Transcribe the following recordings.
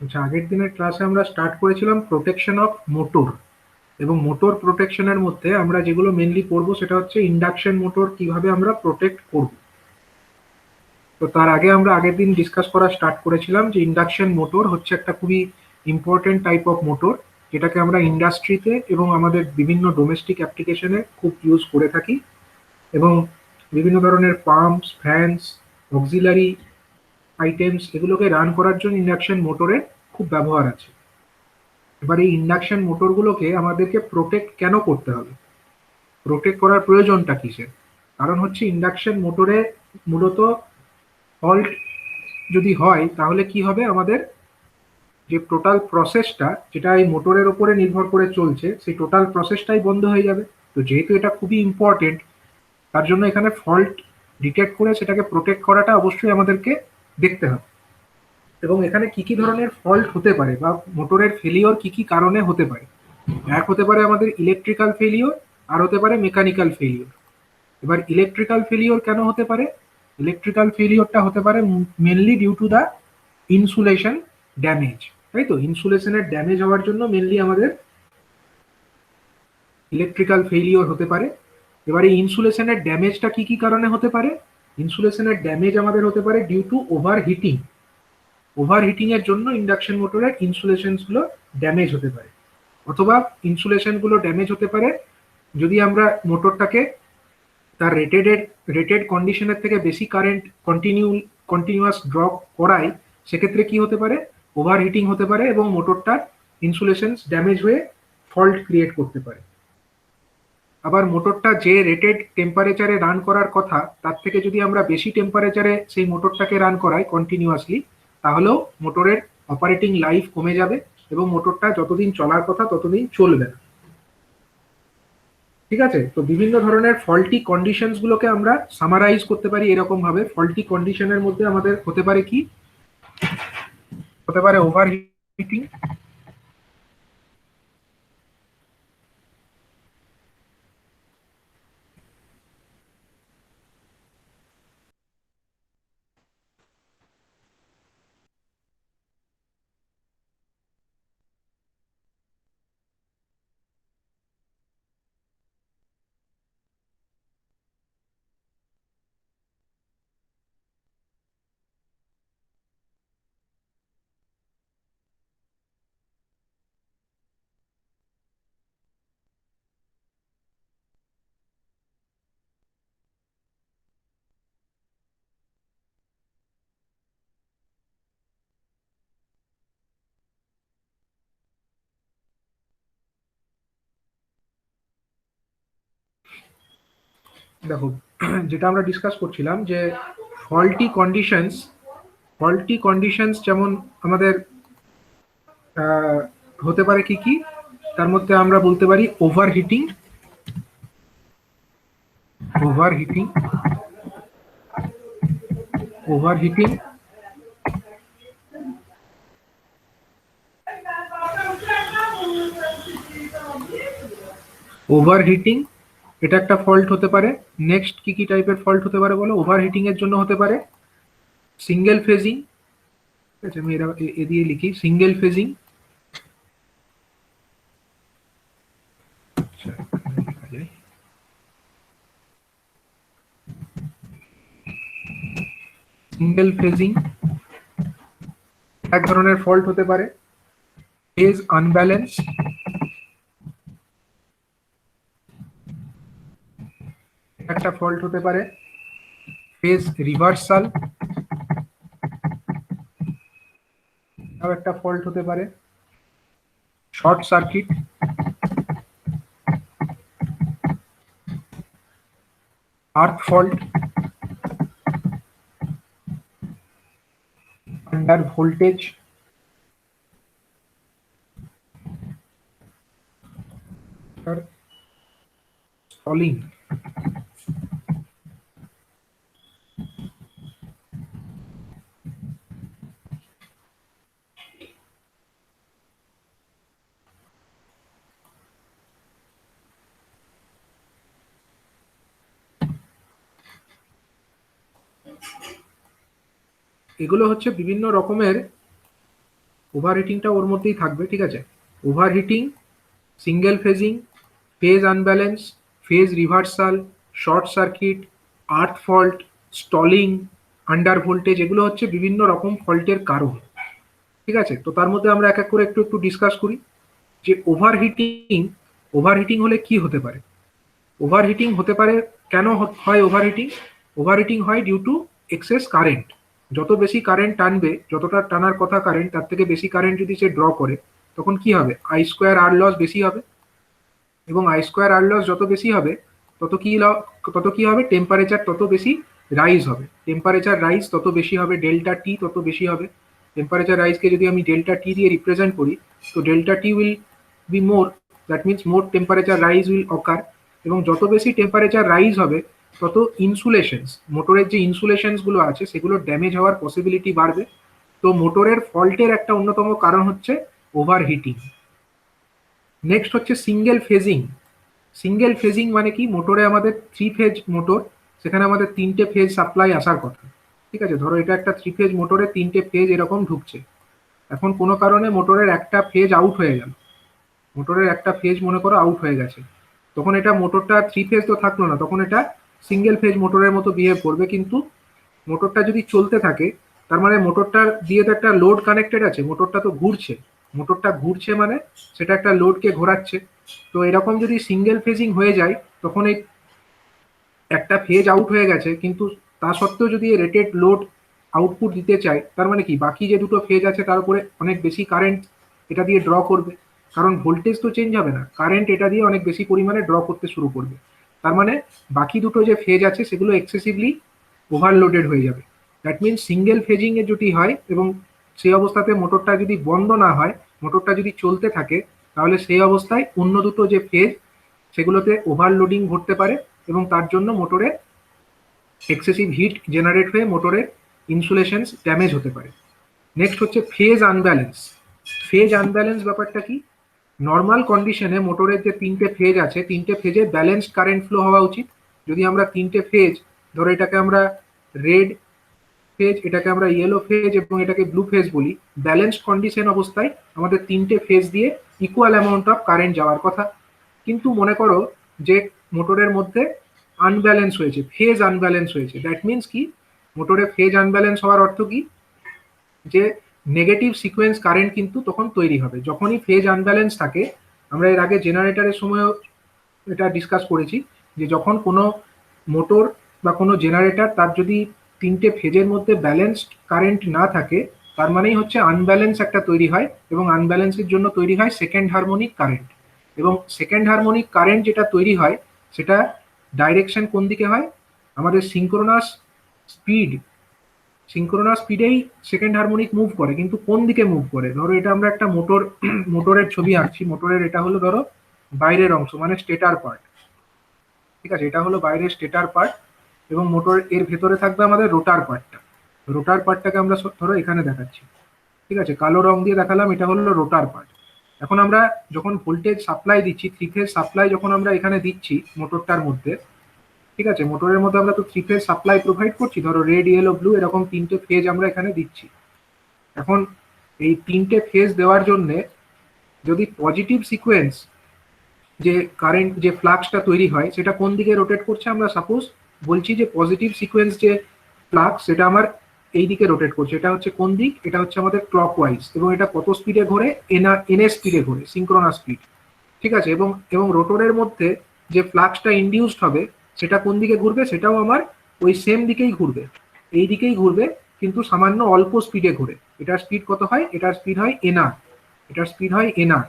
আচ্ছা, আগের দিনের ক্লাসে আমরা স্টার্ট করেছিলাম প্রোটেকশন অফ মোটর, এবং মোটর প্রোটেকশনের মধ্যে আমরা যেগুলো মেনলি পড়বো সেটা হচ্ছে ইন্ডাকশন মোটর কিভাবে আমরা প্রোটেক্ট করব। তো তার আগে আমরা আগের দিন ডিসকাস করা স্টার্ট করেছিলাম যে ইন্ডাকশন মোটর হচ্ছে একটা খুবই ইম্পর্টেন্ট টাইপ অফ মোটর, যেটাকে আমরা ইন্ডাস্ট্রিতে এবং আমাদের বিভিন্ন ডোমেস্টিক অ্যাপ্লিকেশনে খুব ইউজ করে থাকি। এবং বিভিন্ন ধরনের পাম্পস, ফ্যানস, অক্সিলারি আইটেমস এগুলোকে রান করার জন্য ইন্ডাকশন মোটরের খুব ব্যবহার আছে। এবার এই ইন্ডাকশন মোটরগুলোকে আমাদেরকে প্রোটেক্ট কেন করতে হবে, প্রোটেক্ট করার প্রয়োজনটা কিসের? কারণ হচ্ছে ইন্ডাকশন মোটরে মূলত ফল্ট যদি হয় তাহলে কি হবে, আমাদের যে টোটাল প্রসেসটা যেটা এই মোটরের উপরে নির্ভর করে চলছে সেই টোটাল প্রসেসটাই বন্ধ হয়ে যাবে। তো যেহেতু এটা খুবই ইম্পর্টেন্ট, তার জন্য এখানে ফল্ট ডিটেক্ট করে সেটাকে প্রোটেক্ট করাটা অবশ্যই আমাদেরকে দেখতে হবে। এবং এখানে কি কি ধরনের ফল্ট হতে পারে বা মোটরের ফেলিওর কি কি কারণে হতে পারে? এক হতে পারে আমাদের ইলেকট্রিক্যাল ফেলিওর, আর হতে পারে মেকানিক্যাল ফেলিওর। এবার ইলেকট্রিক্যাল ফেলিওর কেন হতে পারে? ইলেকট্রিক্যাল ফেলিওরটা হতে পারে mainly due to the insulation damage. তাই তো, ইনসুলেশনের ড্যামেজ হওয়ার জন্য মেনলি আমাদের ইলেকট্রিক্যাল ফেলিওর হতে পারে। এবার এই ইনসুলেশনের ড্যামেজটা কি কি কারণে হতে পারে? ইনসুলেশনের ড্যামেজ আমাদের হতে পারে due to over heating. Over heating এর জন্য ইন্ডাকশন মোটরের ইনসুলেশন গুলো ড্যামেজ হতে পারে। অথবা ইনসুলেশন গুলো ড্যামেজ হতে পারে যদি আমরা মোটরটাকে তার রেটেড কন্ডিশনের থেকে বেশি কারেন্ট কন্টিনিউয়াস ড্র করাই। সেক্ষেত্রে কি হতে পারে, ওভার হিটিং হতে পারে এবং মোটরটার ইনসুলেশন ড্যামেজ হয়ে ফল্ট ক্রিয়েট করতে পারে। আবার মোটরটা যে রেটেড টেম্পারেচারে রান করার কথা তার থেকে যদি আমরা বেশি টেম্পারেচারে সেই মোটরটাকে রান করাই কন্টিনিউয়াসলি, তাহলেও মোটরের অপারেটিং লাইফ কমে যাবে এবং মোটরটা যতদিন চলার কথা ততদিন চলবে না। ঠিক আছে, তো বিভিন্ন ধরনের ফল্টি কন্ডিশনস গুলোকে আমরা সামারাইজ করতে পারি এরকম ভাবে। ফল্টি কন্ডিশনের মধ্যে আমাদের হতে পারে কি, হতে পারে ওভার হিটিং, দেখো যেটা আমরা ডিসকাস করছিলাম যে ফল্টি কন্ডিশনস, ফল্টি কন্ডিশনস যেমন আমাদের আহ, হতে পারে কি কি, তার মধ্যে আমরা বলতে পারি over heating, over heating, over heating, over heating, এটা একটা ফল্ট হতে পারে। নেক্সট কি কি টাইপের ফল্ট হতে পারে বলো? ওভার হিটিং এর জন্য হতে পারে সিঙ্গেল ফেজিং। ঠিক আছে, আমি এ দিয়ে লিখি সিঙ্গেল ফেজিং। সিঙ্গেল ফেজিং এক ধরনের ফল্ট হতে পারে। ফেজ আনব্যালেন্স একটা ফল্ট হতে পারে। ফেজ রিভার্সাল একটা ফল্ট হতে পারে। Short circuit, earth fault, under voltage, stalling. এগুলো হচ্ছে বিভিন্ন রকমের ওভারহিটিংটা ওর মধ্যেই থাকবে, ঠিক আছে। Overheating, single phasing, phase unbalance, phase reversal, short circuit, earth fault, stalling, under voltage, এগুলো হচ্ছে বিভিন্ন রকম ফল্টের কারণ, ঠিক আছে। তো তার মধ্যে আমরা এক এক করে একটু একটু ডিসকাস করি যে ওভারহিটিং, ওভারহিটিং হলে কি হতে পারে। ওভারহিটিং হতে পারে, কেন হয় ওভারহিটিং? ওভারহিটিং হয় ডিউ টু এক্সেস কারেন্ট। যত বেশি কারেন্ট টানবে, যতটা টানার কথা কারেন্ট, তার থেকে বেশি কারেন্ট যদি সে ড্র করে, তখন কি হবে? আই স্কোয়ার আর লস বেশি হবে, এবং আই স্কোয়ার আর লস যত বেশি হবে তত কি হবে? টেম্পারেচার তত বেশি রাইজ হবে। টেম্পারেচার রাইজ তত বেশি হবে, ডেল্টা টি তত বেশি হবে। টেম্পারেচার রাইজকে যদি আমি ডেল্টা টি দিয়ে রিপ্রেজেন্ট করি, তো delta T will be more, that means more temperature rise will occur. এবং যত বেশি টেম্পারেচার রাইজ হবে, তত ইনসুলেশনস, মোটরের যে ইনসুলেশনস গুলো আছে সেগুলো ড্যামেজ হওয়ার পসিবিলিটি বাড়বে। তো মোটরের ফল্টের একটা অন্যতম কারণ হচ্ছে ওভারহিটিং। নেক্সট হচ্ছে সিঙ্গেল ফেজিং। সিঙ্গেল ফেজিং মানে কি? মোটরে আমাদের থ্রি ফেজ মোটর, সেখানে আমাদের তিনটে ফেজ সাপ্লাই আসার কথা, ঠিক আছে। ধরো এটা একটা থ্রি ফেজ মোটরে তিনটে ফেজ এরকম ঢুকছে। এখন কোনো কারণে মোটরের একটা ফেজ আউট হয়ে গেল, মোটরের একটা ফেজ মনে করো আউট হয়ে গেছে, তখন এটা মোটরটা থ্রি ফেজ তো থাকলো না, তখন এটা সিঙ্গেল ফেজ মোটরের মতো বিহেভ করবে। কিন্তু মোটরটা যদি চলতে থাকে, তার মানে মোটরটার দিয়ে তো একটা লোড কানেক্টেড আছে, মোটরটা তো ঘুরছে, মোটরটা ঘুরছে মানে সেটা একটা লোডকে ঘোরাচ্ছে। তো এরকম যদি সিঙ্গেল ফেজিং হয়ে যায়, তখন এই একটা ফেজ আউট হয়ে গেছে, কিন্তু তা সত্ত্বেও যদি রেটেড লোড আউটপুট দিতে চায়, তার মানে কি বাকি যে দুটো ফেজ আছে তার উপরে অনেক বেশি কারেন্ট এটা দিয়ে ড্র করবে, কারণ ভোল্টেজ তো চেঞ্জ হবে না, কারেন্ট এটা দিয়ে অনেক বেশি পরিমাণে ড্র করতে শুরু করবে। তার মানে বাকি দুটো যে ফেজ আছে সেগুলো এক্সেসিভলি ওভারলোডেড হয়ে যাবে। দ্যাট মিনস সিঙ্গেল ফেজিং এ যদি হয় এবং সেই অবস্থাতে মোটরটা যদি বন্ধ না হয়, মোটরটা যদি চলতে থাকে, তাহলে সেই অবস্থায় অন্য দুটো যে ফেজ সেগুলোতে ওভারলোডিং ঘটতে পারে, এবং তার জন্য মোটরে এক্সেসিভ হিট জেনারেট হয়ে মোটরের ইনসুলেশন ড্যামেজ হতে পারে। নেক্সট হচ্ছে ফেজ আনব্যালেন্স। ফেজ আনব্যালেন্স ব্যাপারটা কি? নর্মাল কন্ডিশনে মোটরের যে তিনটে ফেজ আছে, তিনটে ফেজে ব্যালেন্সড কারেন্ট ফ্লো হওয়া উচিত। যদি আমরা তিনটে ফেজ, ধরো এটাকে আমরা রেড ফেজ, এটাকে আমরা ইয়েলো ফেজ এবং এটাকে ব্লু ফেজ বলি, ব্যালেন্সড কন্ডিশন অবস্থায় আমাদের তিনটে ফেজ দিয়ে ইকুয়াল অ্যামাউন্ট অফ কারেন্ট যাওয়ার কথা। কিন্তু মনে করো যে মোটরের মধ্যে আনব্যালেন্স হয়েছে, ফেজ আনব্যালেন্স হয়েছে। দ্যাট মিনস কি? মোটরে ফেজ আনব্যালেন্স হওয়ার অর্থ কি? যে নেগেটিভ সিকোয়েন্স কারেন্ট কিন্তু তখন তৈরি হবে যখনই ফেজ আনব্যালেন্স থাকে। আমরা এর আগে জেনারেটরের সময়ও এটা ডিসকাস করেছি যে যখন কোনো মোটর বা কোনো জেনারেটর তার যদি তিনটে ফেজের মধ্যে ব্যালেন্সড কারেন্ট না থাকে, তার মানেই হচ্ছে আনব্যালেন্স একটা তৈরি হয়, এবং আনব্যালেন্সের জন্য তৈরি হয় সেকেন্ড হারমোনিক কারেন্ট। এবং সেকেন্ড হারমোনিক কারেন্ট যেটা তৈরি হয়, সেটা ডাইরেকশন কোন দিকে হয়? আমাদের সিঙ্ক্রোনাস স্পিড, সিঙ্ক্রোনাস স্পিডেই সেকেন্ড হারমোনিক মুভ করে, কিন্তু কোন দিকে মুভ করে? ধরো এটা আমরা একটা মোটরের ছবি আঁকছি, মোটরের এটা হলো ধরো বাইরের অংশ, মানে স্টেটার পার্ট, ঠিক আছে। এটা হলো বাইরের স্টেটার পার্ট, এবং মোটর এর ভেতরে থাকবে আমাদের রোটার পার্টটা। রোটার পার্টটাকে আমরা ধরো এখানে দেখাচ্ছি, ঠিক আছে, কালো রং দিয়ে দেখালাম, এটা হলো রোটার পার্ট। এখন আমরা যখন ভোল্টেজ সাপ্লাই দিচ্ছি, থ্রি ফেজ সাপ্লাই যখন আমরা এখানে দিচ্ছি মোটরটার মধ্যে, ঠিক আছে, মোটরের মধ্যে আমরা তো থ্রি ফেজ সাপ্লাই প্রোভাইড করছি, ধরো রেড ইয়েলো ব্লু এরকম তিনটে ফেজ আমরা এখানে দিচ্ছি। এখন এই তিনটে ফেজ দেওয়ার জন্য যদি পজিটিভ সিকোয়েন্স যে কারেন্ট, যে ফ্লাক্সটা তৈরি হয়, সেটা কোন দিকে রোটেট করছে, আমরা সাপোজ বলছি যে পজিটিভ সিকোয়েন্স যে ফ্লাক্স সেটা আমার এই দিকে রোটেট করছে, এটা হচ্ছে কোন দিক? এটা হচ্ছে আমাদের ক্লকওয়াইজ, এবং এটা কত স্পিডে ঘোরে? এনএস স্পিডে ঘোরে, সিঙ্ক্রোনাস স্পিড, ঠিক আছে। এবং রোটরের মধ্যে যে ফ্লাক্সটা ইনডিউসড হবে সেটা কোন দিকে ঘুরবে? সেটাও আমার ওই সেম দিকেই ঘুরবে, এই দিকেই ঘুরবে, কিন্তু সামান্য অল্প স্পিডে ঘুরে। এটার স্পিড কত হয়? এটার স্পিড হয় এনআর, এটার স্পিড হয় এনআর।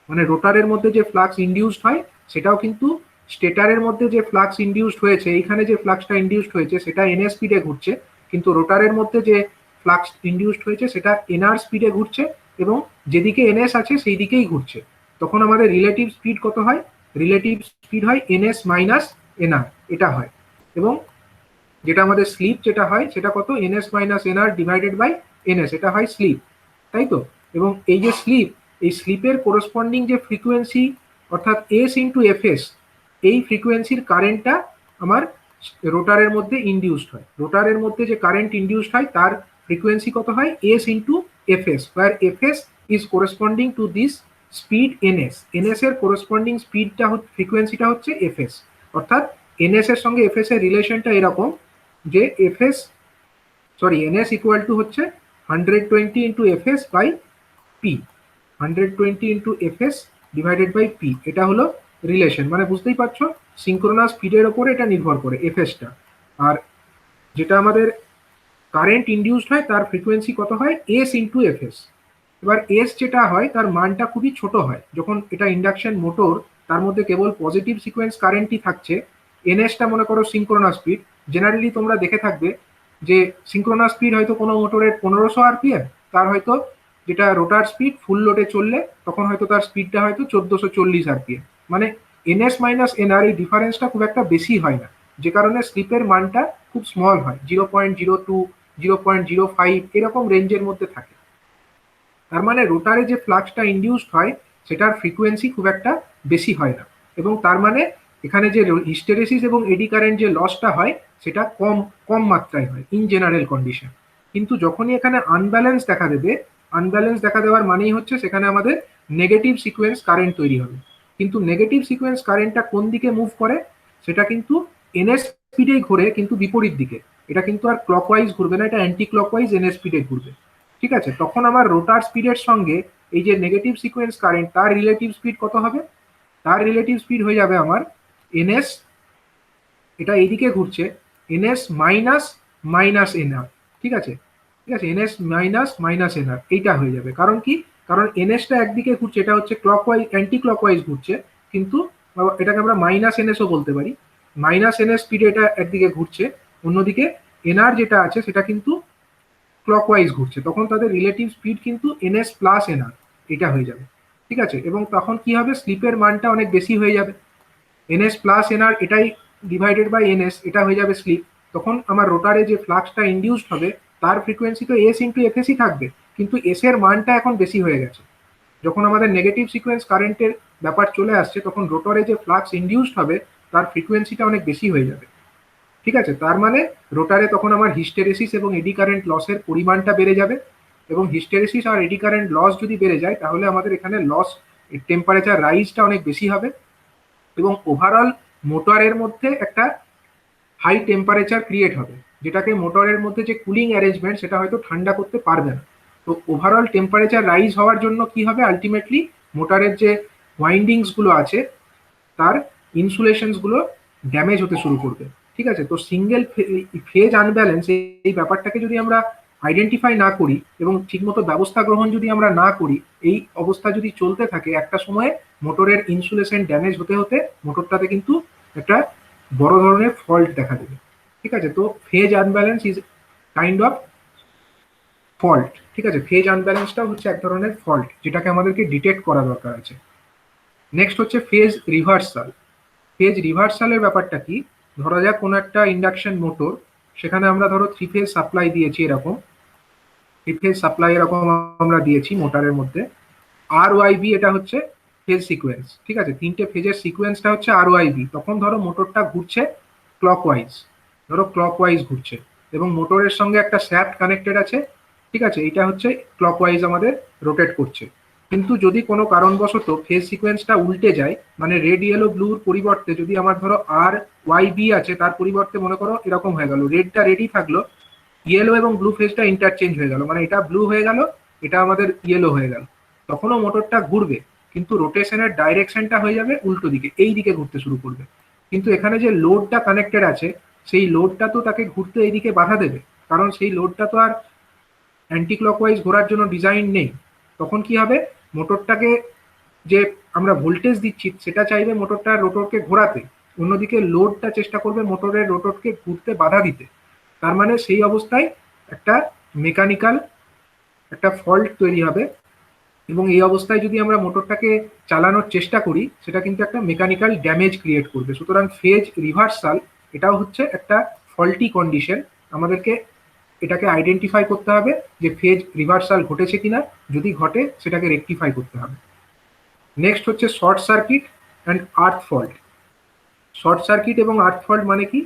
মানে রোটারের মধ্যে যে ফ্লাক্স ইনডিউসড হয় সেটাও কিন্তু স্টেটারের মধ্যে যে ফ্লাক্স ইনডিউসড হয়েছে, এইখানে যে ফ্লাক্সটা ইনডিউসড হয়েছে সেটা এনএস স্পিডে ঘুরছে, কিন্তু রোটারের মধ্যে যে ফ্লাক্স ইনডিউসড হয়েছে সেটা এনআর স্পিডে ঘুরছে, এবং যেদিকে এনএস আছে সেই দিকেই ঘুরছে। তখন আমাদের রিলেটিভ স্পিড কত হয়? রিলেটিভ স্পিড হয় এনএস মাইনাস এনআর, এটা হয়। এবং যেটা আমাদের স্লিপ যেটা হয় সেটা কত? NS minus NR divided by NS, এটা হয় স্লিপ, তাই তো। এবং এই যে স্লিপ, এই স্লিপের কোরসপন্ডিং যে ফ্রিকোয়েন্সি, অর্থাৎ এস ইন্টু এফএস, এই ফ্রিকোয়েন্সির কারেন্টটা আমার রোটারের মধ্যে ইনডিউসড হয়। রোটারের মধ্যে যে কারেন্ট ইনডিউসড হয় তার ফ্রিকোয়েন্সি কত হয়? S into fs, where fs is corresponding to this speed ns. ns এর corresponding স্পিডটা ফ্রিকোয়েন্সিটা হচ্ছে fs, অর্থাৎ ns এর সঙ্গে fs এর রিলেশনটা এরকম যে fs sorry ns equal to হচ্ছে 120 into fs by p, 120 into fs divided by p, এটা হলো রিলেশন। মানে বুঝতেই পারছো সিঙ্ক্রোনাস স্পিডের ওপরে এটা নির্ভর করে fsটা। আর যেটা আমাদের কারেন্ট ইনডিউসড হয় তার ফ্রিকোয়েন্সি কত হয়, s ইন্টু fs। এবার s যেটা হয় তার মানটা খুবই ছোট হয় যখন এটা ইন্ডাকশন মোটর, তার মধ্যে কেবল পজিটিভ সিকোয়েন্স কারেন্টই থাকছে। nsটা মনে করো সিঙ্ক্রোনাস স্পিড, জেনারেলি তোমরা দেখে থাকবে যে সিঙ্ক্রোনাস স্পিড হয়তো কোনো মোটরের 1500 আরপিএম, তার হয়তো যেটা রোটার স্পিড ফুল লোডে চললে তখন হয়তো তার স্পিডটা হয়তো 1440 আরপিএম। মানে ns মাইনাস nr এই ডিফারেন্সটা খুব একটা বেশি হয় না, যে কারণে স্লিপের মানটা খুব স্মল হয়, 0.02 0.05 এরকম রেঞ্জের মধ্যে থাকে। তার মানে রোটারে যে ফ্লাক্সটা ইনডিউসড হয় সেটার ফ্রিকোয়েন্সি খুব একটা বেশি হয় না, এবং তার মানে এখানে যে হিস্টেরেসিস এবং এডি কারেন্ট যে লসটা হয় সেটা কম কম মাত্রায় হয় ইন জেনারেল কন্ডিশন। কিন্তু যখনই এখানে আনব্যালেন্স দেখা দেবে, আনব্যালেন্স দেখা দেওয়ার মানেই হচ্ছে সেখানে আমাদের নেগেটিভ সিকোয়েন্স কারেন্ট তৈরি হবে। কিন্তু নেগেটিভ সিকোয়েন্স কারেন্টটা কোন দিকে মুভ করে, সেটা কিন্তু এনএস স্পিডেই ঘোরে, কিন্তু বিপরীত দিকে। এটা কিন্তু আর ক্লকওয়াইজ ঘুরবে না, এটা অ্যান্টি ক্লকওয়াইজ এনএস স্পিডে ঘুরবে। ঠিক আছে, তখন আমার রোটার স্পিডের সঙ্গে এই যে নেগেটিভ সিকোয়েন্স কারেন্ট তার রিলেটিভ স্পিড কত হবে, তার রিলেটিভ স্পিড হয়ে যাবে আমার এনএস, এটা এইদিকে ঘুরছে, এনএস মাইনাস মাইনাস এনআর। ঠিক আছে, ঠিক আছে, এনএস মাইনাস মাইনাস এনআর এইটা হয়ে যাবে। কারণ কি, কারণ এনএসটা একদিকে ঘুরছে, এটা হচ্ছে ক্লকওয়াইজ অ্যান্টি ক্লকওয়াইজ ঘুরছে, কিন্তু এটাকে আমরা মাইনাস এনএসও বলতে পারি। মাইনাস এনএস স্পিডে এটা একদিকে ঘুরছে, অন্যদিকে এনআর যেটা আছে সেটা কিন্তু ক্লকওয়াইজ ঘুরছে, তখন তাদের রিলেটিভ স্পিড কিন্তু এনএস প্লাস এনআর এটা হয়ে যাবে। ঠিক আছে, এবং তখন কি হবে, স্লিপের মানটা অনেক বেশি হয়ে যাবে। এনএস প্লাস এনআর এটাই ডিভাইডেড বাই এনএস, এটা হয়ে যাবে স্লিপ। তখন আমার রোটারে যে ফ্লাক্সটা ইনডিউসড হবে তার ফ্রিকোয়েন্সি তো এস ইন্টু এফএসই থাকবে, কিন্তু এস এর মানটা এখন বেশি হয়ে গেছে। যখন আমাদের নেগেটিভ সিকোয়েন্স কারেন্টের ব্যাপার চলে আসছে তখন রোটারে যে ফ্লাক্স ইনডিউসড হবে তার ফ্রিকোয়েন্সিটা অনেক বেশি হয়ে যাবে। ঠিক আছে, তার মানে রোটারে তখন আমার হিস্টেরেসিস এবং এডি কারেন্ট লসের পরিমাণটা বেড়ে যাবে, এবং হিস্টেরেসিস আর এডি কারেন্ট লস যদি বেড়ে যায় তাহলে আমাদের এখানে লস টেম্পারেচার রাইজটা অনেক বেশি হবে, এবং ওভারঅল মোটরের মধ্যে একটা হাই টেম্পারেচার ক্রিয়েট হবে, যেটাকে মোটরের মধ্যে যে কুলিং অ্যারেঞ্জমেন্ট সেটা হয়তো ঠান্ডা করতে পারবে না। তো ওভারঅল টেম্পারেচার রাইজ হওয়ার জন্য কি হবে, আলটিমেটলি মোটরের যে ওয়াইন্ডিংসগুলো আছে তার ইনসুলেশনসগুলো ড্যামেজ হতে শুরু করবে। ঠিক আছে, তো সিঙ্গেল ফেজ আনব্যালেন্স এই ব্যাপারটাকে যদি আমরা আইডেন্টিফাই না করি এবং ঠিকমতো ব্যবস্থা গ্রহণ যদি আমরা না করি, এই অবস্থা যদি চলতে থাকে একটা সময়ে মোটরের ইনসুলেশন ড্যামেজ হতে হতে মোটরটাতে কিন্তু একটা বড় ধরনের ফল্ট দেখা দেবে। ঠিক আছে, তো phase unbalance is kind of fault. ঠিক আছে, ফেজ আনব্যালেন্সটা হচ্ছে এক ধরনের ফল্ট যেটাকে আমাদেরকে ডিটেক্ট করা দরকার আছে। নেক্সট হচ্ছে ফেজ রিভার্সাল। ফেজ রিভার্সালের ব্যাপারটা কি, ধরা যাক কোনো একটা ইন্ডাকশন মোটর, সেখানে আমরা ধরো 3 ফেজ সাপ্লাই দিয়েছি, এরকম 3 ফেজ সাপ্লাই এরকম আমরা দিয়েছি মোটরের মধ্যে। আর ওয়াই বি এটা হচ্ছে ফেজ সিকোয়েন্স। ঠিক আছে, 3টে ফেজের সিকোয়েন্সটা হচ্ছে আর ওয়াই বি। তখন ধরো মোটরটা ঘুরছে ক্লকওয়াইজ, ধরো ক্লকওয়াইজ ঘুরছে, এবং মোটরের সঙ্গে একটা শ্যাফট কানেক্টেড আছে। ঠিক আছে, এটা হচ্ছে ক্লকওয়াইজ আমাদের রোটেট করছে। কিন্তু যদি কোনো কারণবশত ফেজ সিকোয়েন্সটা উল্টে যায়, মানে রেড ইয়েলো ব্লুর পরিবর্তে যদি আমার ধরো আর ওয়াই বি আছে, তার পরিবর্তে মনে করো এরকম হয়ে গেল, রেডটা রেডই থাকলো, ইয়েলো এবং ব্লু ফেজটা ইন্টারচেঞ্জ হয়ে গেল, মানে এটা ব্লু হয়ে গেল, এটা আমাদের ইয়েলো হয়ে গেল, তখনও মোটরটা ঘুরবে, কিন্তু রোটেশনের ডাইরেকশনটা হয়ে যাবে উল্টো দিকে, এই দিকে ঘুরতে শুরু করবে। কিন্তু এখানে যে লোডটা কানেক্টেড আছে সেই লোডটা তো তাকে ঘুরতে এইদিকে বাধা দেবে, কারণ সেই লোডটা তো আর অ্যান্টি ক্লকওয়াইজ ঘোরার জন্য ডিজাইন নেই। তখন কি হবে, মোটরটাকে যে আমরা ভোল্টেজ দিচ্ছি সেটা চাইবে মোটরটা রোটরকে ঘোরাতে, অন্যদিকে লোডটা চেষ্টা করবে মোটরের রোটরকে ঘুরতে বাধা দিতে। তার মানে সেই অবস্থায় একটা মেকানিক্যাল একটা ফল্ট তৈরি হবে, এবং এই অবস্থায় যদি আমরা মোটরটাকে চালানোর চেষ্টা করি সেটা কিন্তু একটা মেকানিক্যাল ড্যামেজ ক্রিয়েট করবে। সুতরাং ফেজ রিভার্সাল এটাও হচ্ছে একটা ফল্টি কন্ডিশন, আমাদেরকে এটাকে আইডেন্টিফাই করতে হবে যে ফেজ রিভার্সাল ঘটেছে কিনা, যদি ঘটে সেটাকে রেকটিফাই করতে হবে। নেক্সট হচ্ছে short circuit and earth fault. Short circuit এবং আর্থ ফল্ট মানে কি,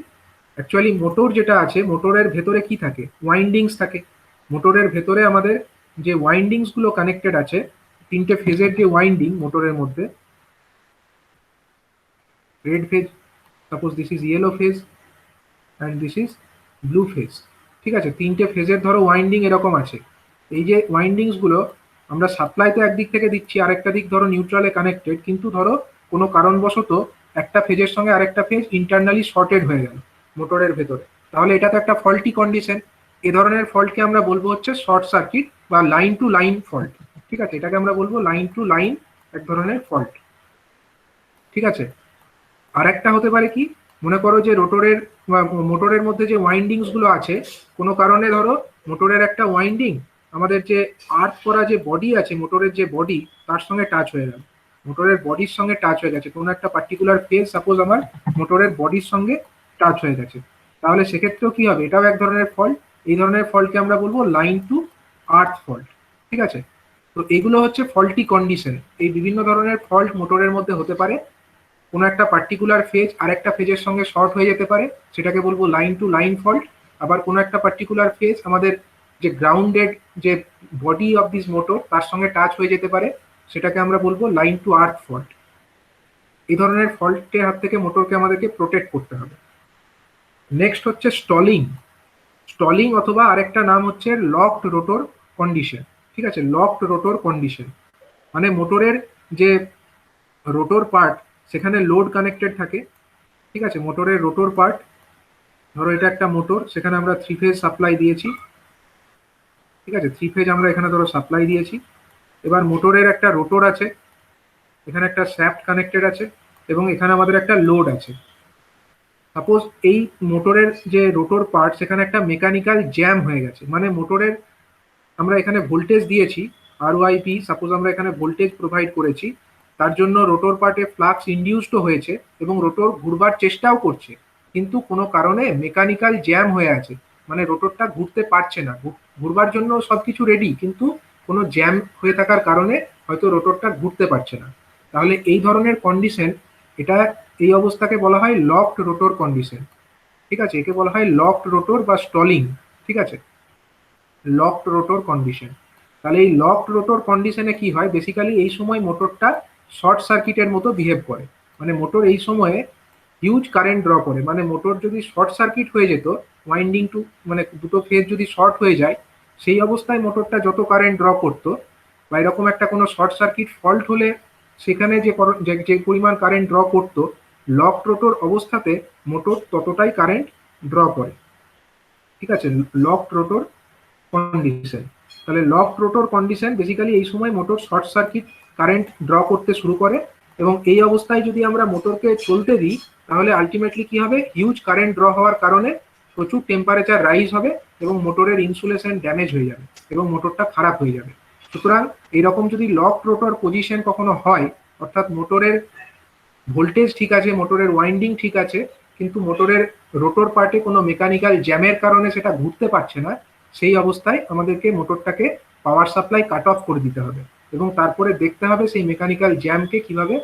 অ্যাকচুয়ালি মোটর যেটা আছে মোটরের ভেতরে কি থাকে, ওয়াইন্ডিংস থাকে। মোটরের ভেতরে আমাদের যে ওয়াইন্ডিংস গুলো কানেক্টেড আছে, তিনটে ফেজের যে ওয়াইন্ডিং মোটরের মধ্যে, red phase, suppose this is yellow phase and this is blue phase, ঠিক আছে, তিনটে ফেজের ধরো ওয়াইন্ডিং এরকম আছে। এই যে ওয়াইন্ডিংস গুলো আমরা সাপ্লাইতে একদিক থেকে দিচ্ছি, আরেকটা দিক ধরো নিউট্রালে কানেক্টেড, কিন্তু ধরো কোনো কারণবশত একটা ফেজের সঙ্গে আরেকটা ফেজ ইন্টারনালি শর্টেড হয়ে গেল মোটরের ভেতরে, তাহলে এটা তো একটা ফল্টি কন্ডিশন। এ ধরনের ফল্টকে আমরা বলবো হচ্ছে শর্ট সার্কিট বা লাইন টু লাইন ফল্ট, ঠিক আছে, এটাকে আমরা বলবো লাইন টু লাইন এক ধরনের ফল্ট, ঠিক আছে। আর একটা হতে পারে কি, মনে করো যে রোটরের বা মোটরের মধ্যে যে ওয়াইন্ডিংস গুলো আছে, কোনো কারণে ধরো মোটরের একটা ওয়াইন্ডিং আমাদের যে আর্থ করা যে বডি আছে, মোটরের যে বডি, তার সঙ্গে টাচ হয়ে গেল, মোটরের বডির সঙ্গে টাচ হয়ে গেছে কোনো একটা পার্টিকুলার ফেজ, সাপোজ আমার মোটরের বডির সঙ্গে টাচ হয়ে গেছে, তাহলে সেক্ষেত্রেও কি হবে, এটাও এক ধরনের ফল্ট। এই ধরনের ফল্টকে আমরা বলবো লাইন টু আর্থ ফল্ট, ঠিক আছে। তো এগুলো হচ্ছে ফল্টি কন্ডিশন। এই বিভিন্ন ধরনের ফল্ট মোটরের মধ্যে হতে পারে, কোনো একটা পার্টিকুলার ফেজ আরেকটা ফেজের সঙ্গে শর্ট হয়ে যেতে পারে, সেটাকে বলবো লাইন টু লাইন ফল্ট। আবার কোনো একটা পার্টিকুলার ফেজ আমাদের যে গ্রাউন্ডেড যে বডি অফ দিস মোটর তার সঙ্গে টাচ হয়ে যেতে পারে, সেটাকে আমরা বলবো লাইন টু আর্থ ফল্ট। এই ধরনের ফল্টের হাত থেকে মোটরকে আমাদেরকে প্রোটেক্ট করতে হবে। নেক্সট হচ্ছে স্টলিং। স্টলিং অথবা আরেকটা নাম হচ্ছে লকড রোটর কন্ডিশন, ঠিক আছে, লকড রোটর কন্ডিশন মানে মোটরের যে রোটর পার্ট সেখানে লোড কানেক্টেড থাকে, ঠিক আছে, মোটরের রোটর পার্ট, ধরো এটা একটা মোটর, সেখানে আমরা 3 ফেজ সাপ্লাই দিয়েছি, ঠিক আছে, 3 ফেজ আমরা এখানে ধরো সাপ্লাই দিয়েছি। এবার মোটরের একটা রোটর আছে, এখানে একটা শ্যাফট কানেক্টেড আছে, এবং এখানে আমাদের একটা লোড আছে। সাপোজ এই মোটরের যে রোটর পার্ট সেখানে একটা মেকানিক্যাল জ্যাম হয়ে গেছে, মানে মোটরের আমরা এখানে ভোল্টেজ দিয়েছি RYP, সাপোজ আমরা এখানে ভোল্টেজ প্রোভাইড করেছি, তার জন্য রোটর পার্টে ফ্লাক্স ইনডিউসড হয়েছে এবং রোটর ঘুরবার চেষ্টাও করছে, কিন্তু কোনো কারণে মেকানিক্যাল জ্যাম হয়ে আছে, মানে রোটরটা ঘুরতে পারছে না, ঘুরবার জন্য সবকিছু রেডি, কিন্তু কোনো জ্যাম হয়ে থাকার কারণে হয়তো রোটরটা ঘুরতে পারছে না। তাহলে এই ধরনের কন্ডিশন, এটা এই অবস্থাকে বলা হয় লকড রোটর কন্ডিশন, ঠিক আছে, একে বলা হয় লকড রোটর বা স্টলিং, ঠিক আছে, লকড রোটর কন্ডিশন। তাহলে এই লকড রোটর কন্ডিশনে কি হয়, বেসিক্যালি এই সময় মোটরটা শর্ট সার্কিটের মতো বিহেভ করে, মানে মোটর এই সময়ে হিউজ কারেন্ট ড্র করে, মানে মোটর যদি শর্ট সার্কিট হয়ে যেত, ওয়াইন্ডিং টু মানে দুটো ফেজ যদি শর্ট হয়ে যায়, সেই অবস্থায় মোটরটা যত কারেন্ট ড্র করতো, বা এরকম একটা কোনো শর্ট সার্কিট ফল্ট হলে সেখানে যে পরিমাণ কারেন্ট ড্র করতো, লকড রোটর অবস্থাতে মোটর ততটাই কারেন্ট ড্র করে, ঠিক আছে, লকড রোটর কন্ডিশন। তাহলে লকড রোটর কন্ডিশন বেসিক্যালি এই সময় motor short circuit current draw করতে শুরু করে, এবং এই অবস্থায় যদি আমরা মোটরকে চলতে দিই, তাহলে আলটিমেটলি কি হবে, হিউজ কারেন্ট ড্র হওয়ার কারণে প্রচুর টেম্পারেচার রাইজ হবে এবং মোটরের ইনসুলেশন ড্যামেজ হয়ে যাবে এবং মোটরটা খারাপ হয়ে যাবে। সুতরাং এইরকম যদি লকড রোটর পজিশন কখনো হয়, অর্থাৎ মোটরের ভোল্টেজ ঠিক আছে, মোটরের ওয়াইন্ডিং ঠিক আছে, কিন্তু মোটরের রোটর পার্টে কোনো মেকানিক্যাল জ্যামের কারণে সেটা ঘুরতে পারছে না, সেই অবস্থায় আমাদেরকে মোটরটাকে পাওয়ার সাপ্লাই কাট অফ করে দিতে হবে এবং তারপরে দেখতে হবে সেই মেকানিক্যাল জ্যামকে কিভাবে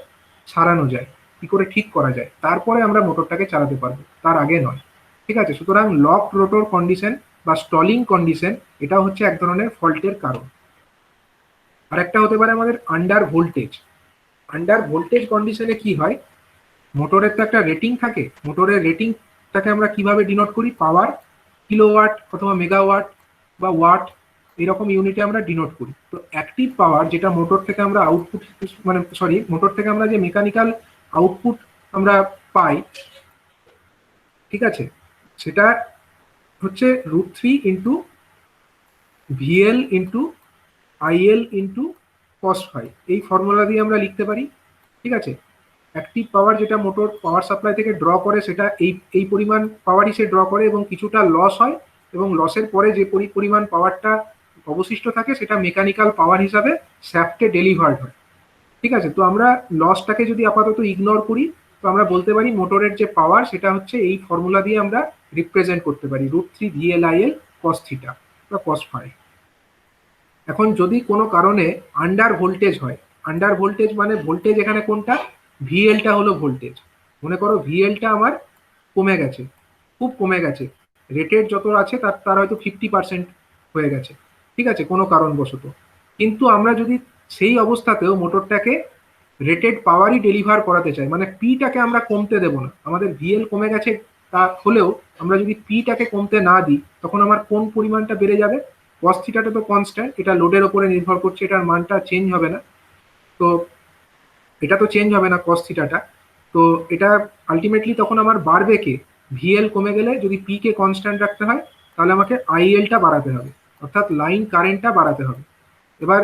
সারানো যায়, কি করে ঠিক করা যায়, তারপরে আমরা মোটরটাকে চালাতে পারবো, তার আগে নয়, ঠিক আছে। সুতরাং লকড রোটর কন্ডিশন বা স্টলিং কন্ডিশন, এটা হচ্ছে এক ধরনের ফল্টের কারণ। আরেকটা হতে পারে আমাদের আন্ডার ভোল্টেজ। আন্ডার ভোল্টেজ কন্ডিশনে কি হয়, মোটরের তো একটা রেটিং থাকে, মোটরের রেটিংটাকে আমরা কিভাবে ডিনোট করি, পাওয়ার, কিলোওয়াট অথবা মেগাওয়াট বা ওয়াট, এরকম ইউনিটে আমরা ডিনোট করি। তো অ্যাক্টিভ পাওয়ার যেটা মোটর থেকে আমরা আউটপুট, মানে সরি, মোটর থেকে আমরা যে মেকানিক্যাল আউটপুট আমরা পাই, ঠিক আছে, সেটা হচ্ছে √3 into VL into IL into cos⁵, এই ফর্মুলা দিয়ে আমরা লিখতে পারি, ঠিক আছে। অ্যাক্টিভ পাওয়ার যেটা মোটর পাওয়ার সাপ্লাই থেকে ড্র করে, সেটা এই পরিমাণ পাওয়ারই সে ড্র করে এবং কিছুটা লস হয়, এবং লসের পরে যে পরিমাণ পাওয়ারটা অবশিষ্ট থাকে সেটা মেকানিক্যাল পাওয়ার হিসাবে শ্যাফটে ডেলিভার্ড হয়, ঠিক আছে। তো আমরা লসটাকে যদি আপাতত ইগনোর করি, তো আমরা বলতে পারি মোটরের যে পাওয়ার সেটা হচ্ছে এই ফর্মুলা দিয়ে আমরা রিপ্রেজেন্ট করতে পারি, √3 VLIL cos⁻ বা cos⁵। এখন যদি কোনো কারণে আন্ডার ভোল্টেজ হয়, আন্ডার ভোল্টেজ মানে ভোল্টেজ এখানে কোনটা, ভিএলটা হলো ভোল্টেজ, মনে করো ভিএলটা আমার কমে গেছে, খুব কমে গেছে, রেটেড যত আছে তার হয়তো 50% হয়ে গেছে, ঠিক আছে, কোনো কারণবশত। কিন্তু আমরা যদি সেই অবস্থাতেও মোটরটাকে রেটেড পাওয়ারই ডেলিভার করাতে চাই, মানে পিটাকে আমরা কমতে দেবো না, আমাদের ভিএল কমে গেছে তা হলেও আমরা যদি পিটাকে কমতে না দিই, তখন আমার কোন পরিমাণটা বেড়ে যাবে? কস থিটাটা তো কনস্ট্যান্ট, এটা লোডের ওপরে নির্ভর করছে, এটার মানটা চেঞ্জ হবে না। তো এটা তো চেঞ্জ হবে না কস থিটাটা। তো এটা আলটিমেটলি তখন আমার বাড়বে কে? ভিএল কমে গেলে যদি পি কে কনস্ট্যান্ট রাখতে হয়, তাহলে আমাকে আইএলটা বাড়াতে হবে, অর্থাৎ লাইন কারেন্টটা বাড়াতে হবে। এবার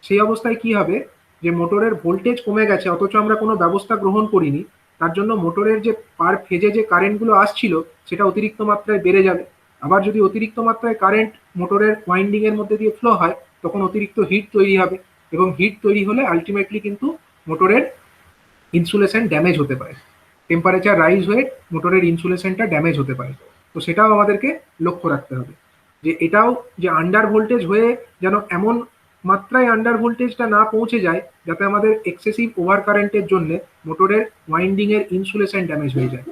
সেই অবস্থায় কি হবে, যে মোটরের ভোল্টেজ কমে গেছে অথচ আমরা কোনো ব্যবস্থা গ্রহণ করিনি, তার জন্য মোটরের যে পার ফেজে যে কারেন্টগুলো আসছিল সেটা অতিরিক্ত মাত্রায় বেড়ে যাবে। আবার যদি অতিরিক্ত মাত্রায় কারেন্ট মোটরের ওয়াইন্ডিং এর মধ্যে দিয়ে ফ্লো হয়, তখন অতিরিক্ত হিট তৈরি হবে, এবং হিট তৈরি হলে আলটিমেটলি কিন্তু মোটরের ইনসুলেশন ড্যামেজ হতে পারে, টেম্পারেচার রাইজ হয়ে মোটরের ইনসুলেশনটা ড্যামেজ হতে পারে। তো সেটাও আমাদেরকে লক্ষ্য রাখতে হবে, যে এটাও যে আন্ডার ভোল্টেজ হয়ে যেন এমন মাত্রায় আন্ডার ভোল্টেজটা না পৌঁছে যায় যাতে আমাদের এক্সেসিভ ওভার কারেন্টের জন্য মোটরের ওয়াইন্ডিং এর ইনসুলেশন ড্যামেজ হয়ে যায়।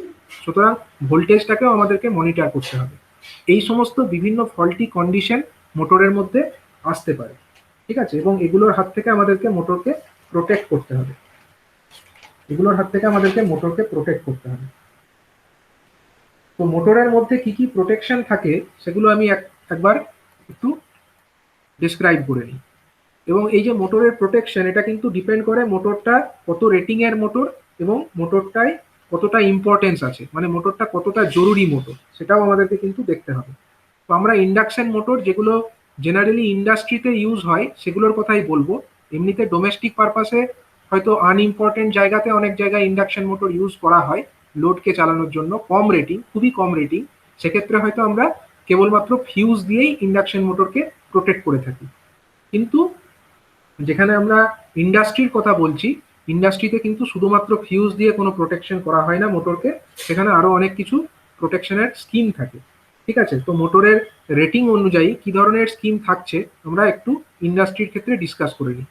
সুতরাং ভোল্টেজটাকেও আমাদেরকে মনিটর করতে হবে। এই সমস্ত বিভিন্ন ফল্টি কন্ডিশন মোটরের মধ্যে আসতে পারে, ঠিক আছে, এবং এগুলোর হাত থেকে আমাদেরকে মোটরকে প্রোটেক্ট করতে হবে, এগুলোর হাত থেকে আমাদেরকে মোটরকে প্রোটেক্ট করতে হবে। তো মোটরের মধ্যে কি কি প্রোটেকশন থাকে সেগুলো আমি একবার একটু ডিসক্রাইব করে নিই। এবং এই যে মোটরের প্রোটেকশন, এটা কিন্তু ডিপেন্ড করে মোটরটা কত রেটিং এর মোটর এবং মোটরটায় কতটা ইম্পর্টেন্স আছে, মানে মোটরটা কতটা জরুরি মোটর, সেটাও আমাদেরকে কিন্তু দেখতে হবে। তো আমরা ইন্ডাকশন মোটর যেগুলো জেনারেলি ইন্ডাস্ট্রিতে ইউজ হয় সেগুলোর কথাই বলবো। এমনিতে ডোমেস্টিক পারপাসে হয়তো আনইম্পর্টেন্ট জায়গাতে অনেক জায়গায় ইন্ডাকশন মোটর ইউজ করা হয় লোডকে চালানোর জন্য, কম রেটিং, খুবই কম রেটিং, সেক্ষেত্রে হয়তো আমরা কেবলমাত্র ফিউজ দিয়েই ইন্ডাকশন মোটরকে প্রোটেক্ট করে থাকি। কিন্তু যেখানে আমরা ইন্ডাস্ট্রির কথা বলছি, ইন্ডাস্ট্রিতে কিন্তু শুধুমাত্র ফিউজ দিয়ে কোনো প্রোটেকশন করা হয় না মোটরকে, সেখানে আরো অনেক কিছু প্রোটেকশনের স্কিম থাকে। ঠিক আছে, তো মোটরের রেটিং অনুযায়ী কি ধরনের স্কিম থাকছে আমরা একটু ইন্ডাস্ট্রির ক্ষেত্রে ডিসকাস করে নিই।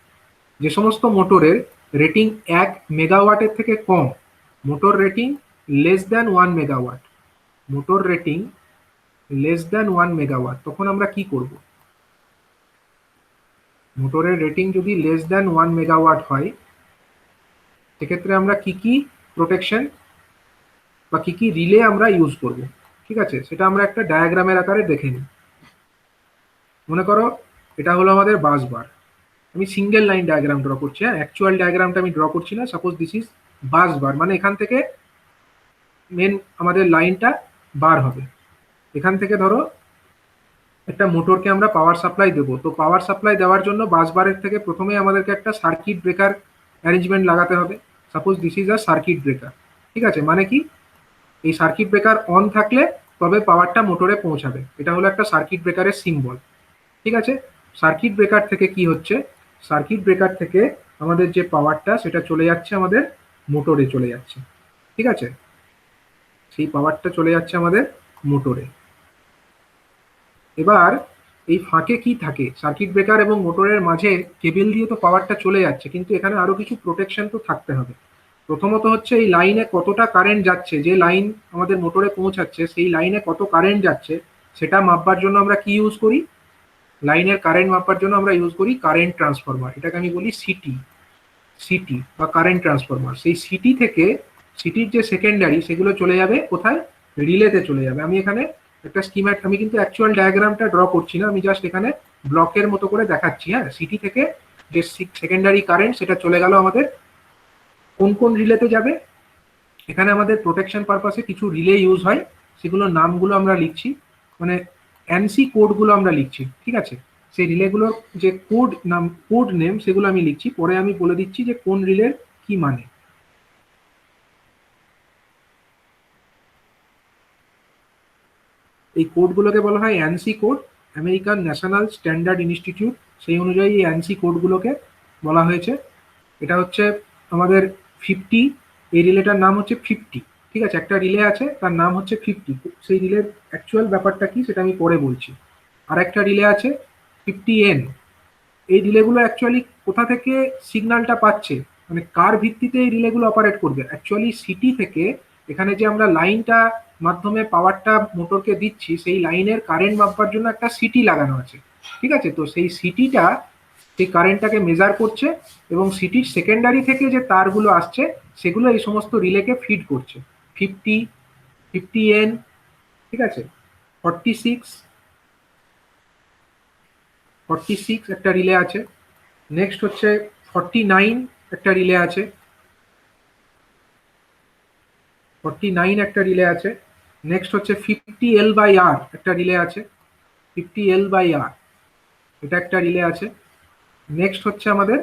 যে সমস্ত মোটরের রেটিং 1 মেগাওয়াটের থেকে কম, motor rating less than 1 megawatt, motor rating less than 1 megawatt, তখন আমরা কি করব? মোটরের রেটিং যদি লেস দ্যান 1 মেগাওয়াট হয়, সেক্ষেত্রে আমরা কি কি প্রোটেকশন বা কি কি রিলে আমরা ইউজ করব, ঠিক আছে, সেটা আমরা একটা ডায়াগ্রামের আকারে দেখে নিই। মনে করো এটা হলো আমাদের বাস বার, আমি সিঙ্গেল লাইন ডায়াগ্রাম ড্র করছি, হ্যাঁ, অ্যাকচুয়াল ডায়াগ্রামটা আমি ড্র করছি না। সাপোজ দিস ইজ বাস বার, মানে এখান থেকে মেন আমাদের লাইনটা বার হবে, এখান থেকে ধরো একটা মোটরকে আমরা পাওয়ার সাপ্লাই দেবো। তো পাওয়ার সাপ্লাই দেওয়ার জন্য বাস বারের থেকে প্রথমে আমাদেরকে একটা সার্কিট ব্রেকার অ্যারেঞ্জমেন্ট লাগাতে হবে। Suppose this is a circuit breaker, ঠিক আছে, মানে কি, এই সার্কিট ব্রেকার অন থাকলে তবে পাওয়ারটা মোটরে পৌঁছাবে, এটা হলো একটা সার্কিট ব্রেকারের সিম্বল। ঠিক আছে, সার্কিট ব্রেকার থেকে কি হচ্ছে, সার্কিট ব্রেকার থেকে আমাদের যে পাওয়ারটা সেটা চলে যাচ্ছে আমাদের মোটরে চলে যাচ্ছে, ঠিক আছে, সেই পাওয়ারটা চলে যাচ্ছে আমাদের মোটরে। এবার এই ফাঁকে কি থাকে, সার্কিট ব্রেকার এবং মোটরের মাঝে কেবল দিয়ে তো পাওয়ারটা চলে যাচ্ছে, কিন্তু এখানে আরো কিছু প্রোটেকশন তো থাকতে হবে। প্রথমত হচ্ছে এই লাইনে কতটা কারেন্ট যাচ্ছে, যে লাইন আমাদের মোটরে পৌঁছাচ্ছে সেই লাইনে কত কারেন্ট যাচ্ছে সেটা মাপবার জন্য আমরা কি ইউজ করি, লাইনের কারেন্ট মাপবার জন্য আমরা ইউজ করি কারেন্ট ট্রান্সফরমার, এটাকে আমি বলি সিটি, সিটি বা কারেন্ট ট্রান্সফরমার। সেই সিটি থেকে সিটির যে সেকেন্ডারি সেগুলো চলে যাবে কোথায়, রিলেতে চলে যাবে। আমি এখানে একটা স্কিম্যাট, আমি কিন্তু অ্যাকচুয়াল ডায়াগ্রামটা ড্র করছি না, আমি জাস্ট এখানে ব্লকের মতো করে দেখাচ্ছি। হ্যাঁ, সিটি থেকে যে সেকেন্ডারি কারেন্ট সেটা চলে গেল আমাদের কোন কোন রিলেতে যাবে। এখানে আমাদের প্রোটেকশন পারপাসে কিছু রিলে ইউজ হয়, সেগুলোর নামগুলো আমরা লিখছি, মানে এনসি কোডগুলো আমরা লিখছি, ঠিক আছে, সেই রিলেগুলোর যে কোড নেম সেগুলো আমি লিখছি, পরে আমি বলে দিচ্ছি যে কোন রিলের কি মানে। এই কোডগুলোকে বলা হয় ANSI code, American National Standard Institute, সেই অনুযায়ী এই অ্যানসি কোডগুলোকে বলা হয়েছে। এটা হচ্ছে আমাদের 50, এই রিলেটার নাম হচ্ছে 50, ঠিক আছে, একটা রিলে আছে তার নাম হচ্ছে 50, সেই রিলের অ্যাকচুয়াল ব্যাপারটা কি সেটা আমি পরে বলছি। আর একটা রিলে আছে 50N, এই রিলেগুলো অ্যাকচুয়ালি কোথা থেকে সিগন্যালটা পাচ্ছে, মানে কার ভিত্তিতে এই রিলেগুলো অপারেট করবে, অ্যাকচুয়ালি সিটি থেকে এখানে যে আমরা লাইনটা মাধ্যমে পাওয়ারটা মোটরকে দিচ্ছি সেই লাইনের কারেন্ট মাপবার জন্য একটা সিটি লাগানো আছে, ঠিক আছে, তো সেই সিটিটা সেই কারেন্টটাকে মেজার করছে এবং সিটির সেকেন্ডারি থেকে যে তারগুলো আসছে সেগুলো এই সমস্ত রিলেকে ফিড করছে। 50, 50N, ঠিক আছে, 46, 46 একটা রিলে আছে। নেক্সট হচ্ছে 49 একটা রিলে আছে, 49 একটা রিলে আছে। নেক্সট হচ্ছে 50L/R একটা রিলে আছে, 50L/R এটা একটা রিলে আছে। নেক্সট হচ্ছে আমাদের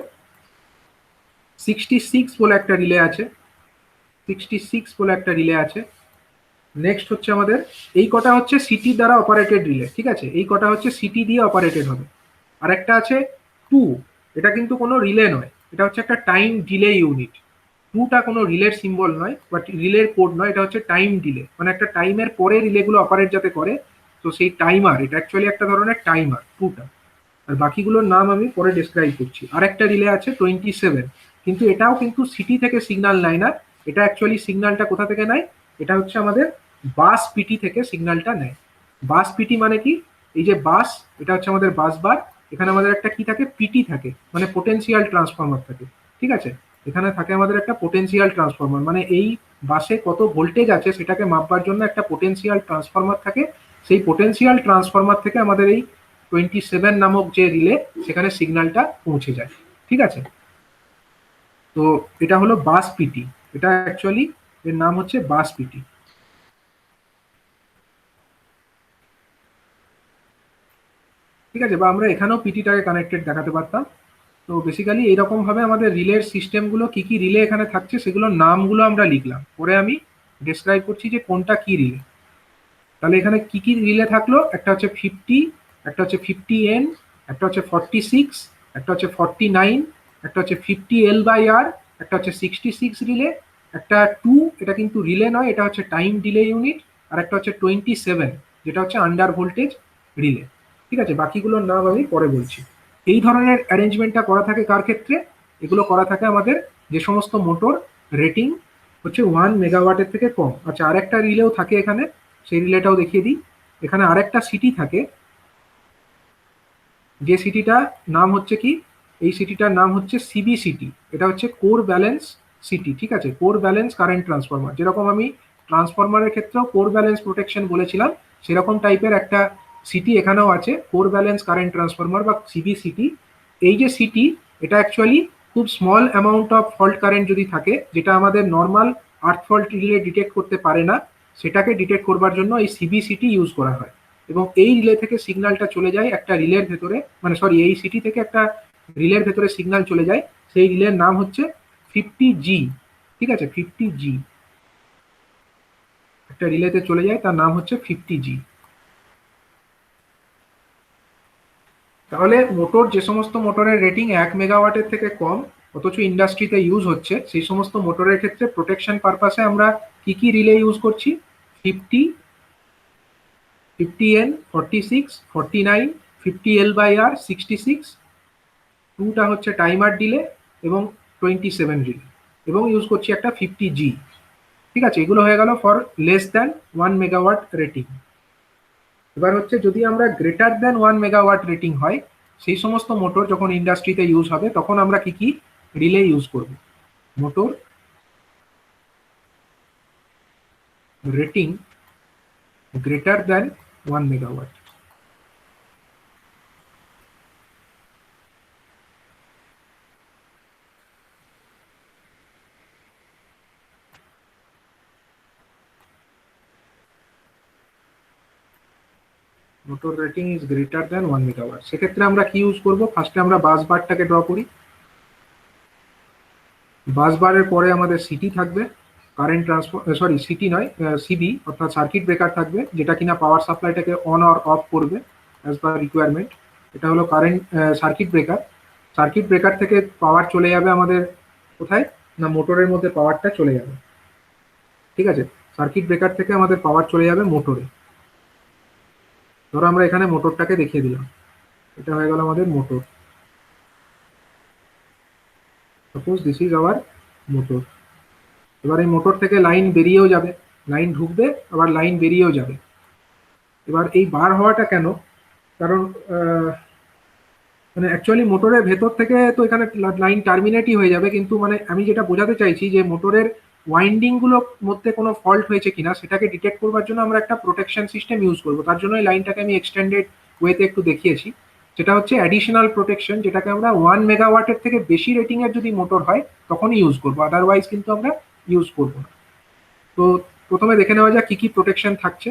66 বলে একটা রিলে আছে, 66 বলে একটা রিলে আছে। নেক্সট হচ্ছে আমাদের এই কটা হচ্ছে সিটি দ্বারা অপারেটেড রিলে, ঠিক আছে, এই কটা হচ্ছে সিটি দিয়ে অপারেটেড হবে। আর একটা আছে 2, এটা কিন্তু কোনো রিলে নয়, এটা হচ্ছে একটা টাইম ডিলে ইউনিট। 2টা কোনো রিলের সিম্বল নয় বাট রিলের কোড নয়, এটা হচ্ছে টাইম ডিলে, মানে একটা টাইমের পরে রিলেগুলো অপারেট যাতে করে, তো সেই টাইমার, এটা অ্যাকচুয়ালি একটা ধরনের টাইমার 2টা। আর বাকিগুলোর নাম আমি পরে ডিসক্রাইব করছি। আর একটা রিলে আছে 27, কিন্তু এটাও কিন্তু সিটি থেকে সিগন্যাল নেয় না, এটা অ্যাকচুয়ালি সিগন্যালটা কোথা থেকে নেয়, এটা হচ্ছে আমাদের বাস পিটি থেকে সিগন্যালটা নেয়। বাস পিটি মানে কি, এই যে বাস, এটা হচ্ছে আমাদের বাস বার, এখানে আমাদের একটা কি থাকে, পিটি থাকে, মানে পোটেনশিয়াল ট্রান্সফরমার থাকে, ঠিক আছে, এখানে থাকে আমাদের একটা পোটেনশিয়াল ট্রান্সফরমার, মানে এই বাসে কত ভোল্টেজ আছে সেটাকে মাপবার জন্য একটা পোটেনশিয়াল ট্রান্সফরমার থাকে। সেই পোটেনশিয়াল ট্রান্সফরমার থেকে আমাদের এই 27 নামক যে রিলে সেখানে সিগন্যালটা পৌঁছে যায়, ঠিক আছে। তো এটা হলো বাস পিটি, এটা অ্যাকচুয়ালি এর নাম হচ্ছে বাস পিটি, ঠিক আছে, বা আমরা এখানেও পিটিটাকে কানেক্টেড দেখাতে পারতাম। তো বেসিক্যালি এইরকম ভাবে আমাদের রিলের সিস্টেমগুলো, কি কি রিলে এখানে থাকছে সেগুলোর নামগুলো আমরা লিখলাম, পরে আমি ডিসক্রাইব করছি যে কোনটা কি রিলে। তাহলে এখানে কি কি রিলে থাকলো, একটা হচ্ছে 50, একটা হচ্ছে 50N, একটা হচ্ছে 46, একটা হচ্ছে 49, একটা হচ্ছে 50L/R, একটা হচ্ছে 66 রিলে, একটা 2, এটা কিন্তু রিলে নয়, এটা হচ্ছে টাইম ডিলে ইউনিট, আর একটা হচ্ছে 27 যেটা হচ্ছে আন্ডার ভোল্টেজ রিলে, ঠিক আছে, বাকিগুলোর নাম আমি পরে বলছি। এই ধরনের অ্যারেঞ্জমেন্টটা করা থাকে কার ক্ষেত্রে, এগুলো করা থাকে আমাদের যে সমস্ত মোটর রেটিং হচ্ছে 1 মেগাওয়াটের থেকে কম। আচ্ছা, আরেকটা রিলেও থাকে এখানে, সেই রিলেটাও দেখিয়ে দিই। এখানে আরেকটা সিটি থাকে, যে সিটিটা নাম হচ্ছে কি, এই সিটিটার নাম হচ্ছে সিবি সিটি, এটা হচ্ছে কোর ব্যালেন্স সিটি, ঠিক আছে, কোর ব্যালেন্স কারেন্ট ট্রান্সফরমার। যেরকম আমি ট্রান্সফরমারের ক্ষেত্রেও কোর ব্যালেন্স প্রোটেকশন বলেছিলাম, সেরকম টাইপের একটা সিটি এখানেও আছে, কোর ব্যালেন্স কারেন্ট ট্রান্সফরমার বা সিবি সিটি। এই যে সিটি, এটা অ্যাকচুয়ালি খুব small amount of fault current যদি থাকে, যেটা আমাদের নর্মাল আর্থ ফল্ট রিলে ডিটেক্ট করতে পারে না, সেটাকে ডিটেক্ট করবার জন্য এই সিবি সিটি ইউজ করা হয়। এবং এই রিলে থেকে সিগন্যালটা চলে যায় একটা রিলের ভেতরে, মানে সরি, এই সিটি থেকে একটা রিলের ভেতরে সিগন্যাল চলে যায়, সেই রিলের নাম হচ্ছে 50G, ঠিক আছে, 50G একটা রিলেতে চলে যায়, তার নাম হচ্ছে 50G। তাহলে মোটর, যে সমস্ত মোটরের রেটিং 1 মেগাওয়াটের থেকে কম অথচ ইন্ডাস্ট্রিতে ইউজ হচ্ছে, সেই সমস্ত মোটরের ক্ষেত্রে প্রোটেকশন পারপাসে আমরা কি কি রিলে ইউজ করছি, 50, 50N, 46, 49, 50L/R, 66, 2টা হচ্ছে টাইমার ডিলে এবং 27 রিলে, এবং ইউজ করছি একটা 50G, ঠিক আছে, এগুলো হয়ে গেল for less than 1 megawatt rating. এবার হচ্ছে যদি আমরা গ্রেটার দ্যান 1 মেগাওয়াট রেটিং হয়, সেই সমস্ত মোটর যখন ইন্ডাস্ট্রিতে ইউজ হবে তখন আমরা কি কি রিলে ইউজ করব, motor rating greater than 1 megawatt. Motor rating is greater than 1 megawatt, সেক্ষেত্রে আমরা কি ইউজ করব, ফার্স্টে আমরা বাস বারটাকে ড্র করি। বাস বারের পরে আমাদের সিটি থাকবে, কারেন্ট ট্রান্সফার, সরি সিটি নয়, সিবি অর্থাৎ সার্কিট ব্রেকার থাকবে, যেটা কিনা পাওয়ার সাপ্লাইটাকে অন আর অফ করবে অ্যাজ পার রিকোয়ারমেন্ট। এটা হলো current circuit breaker. Circuit breaker থেকে পাওয়ার চলে যাবে আমাদের কোথায়, না মোটরের মধ্যে পাওয়ারটা চলে যাবে, ঠিক আছে, সার্কিট ব্রেকার থেকে আমাদের পাওয়ার চলে যাবে মোটরে। ধরো আমরা এখানে মোটরটাকে দেখিয়ে দিলাম, এটা হয়ে গেল আমাদের motor, suppose this is our motor. এবার এই মোটর থেকে লাইন বেরিয়েও যাবে, লাইন ঢুকবে আবার লাইন বেরিয়েও যাবে। এবার এই বার হওয়াটা কেন, কারণ মানে অ্যাকচুয়ালি মোটরের ভেতর থেকে তো এখানে লাইন টার্মিনেটই হয়ে যাবে, কিন্তু মানে আমি যেটা বোঝাতে চাইছি যে মোটরের ওয়াইন্ডিং গুলোর মধ্যে কোনো ফল্ট হয়েছে কিনা সেটাকে ডিটেক্ট করবার জন্য আমরা একটা প্রোটেকশন সিস্টেম ইউজ করবো। তার জন্য এই লাইনটাকে আমি এক্সটেন্ডেড ওয়েতে একটু দেখিয়েছি। যেটা হচ্ছে অ্যাডিশনাল প্রোটেকশন, যেটাকে আমরা 1 মেগাওয়াটের থেকে বেশি রেটিং এর যদি মোটর হয় তখনই ইউজ করবো, আদারওয়াইজ কিন্তু আমরা ইউজ করবো না। তো প্রথমে দেখে নেওয়া যাক কি কি প্রোটেকশন থাকছে।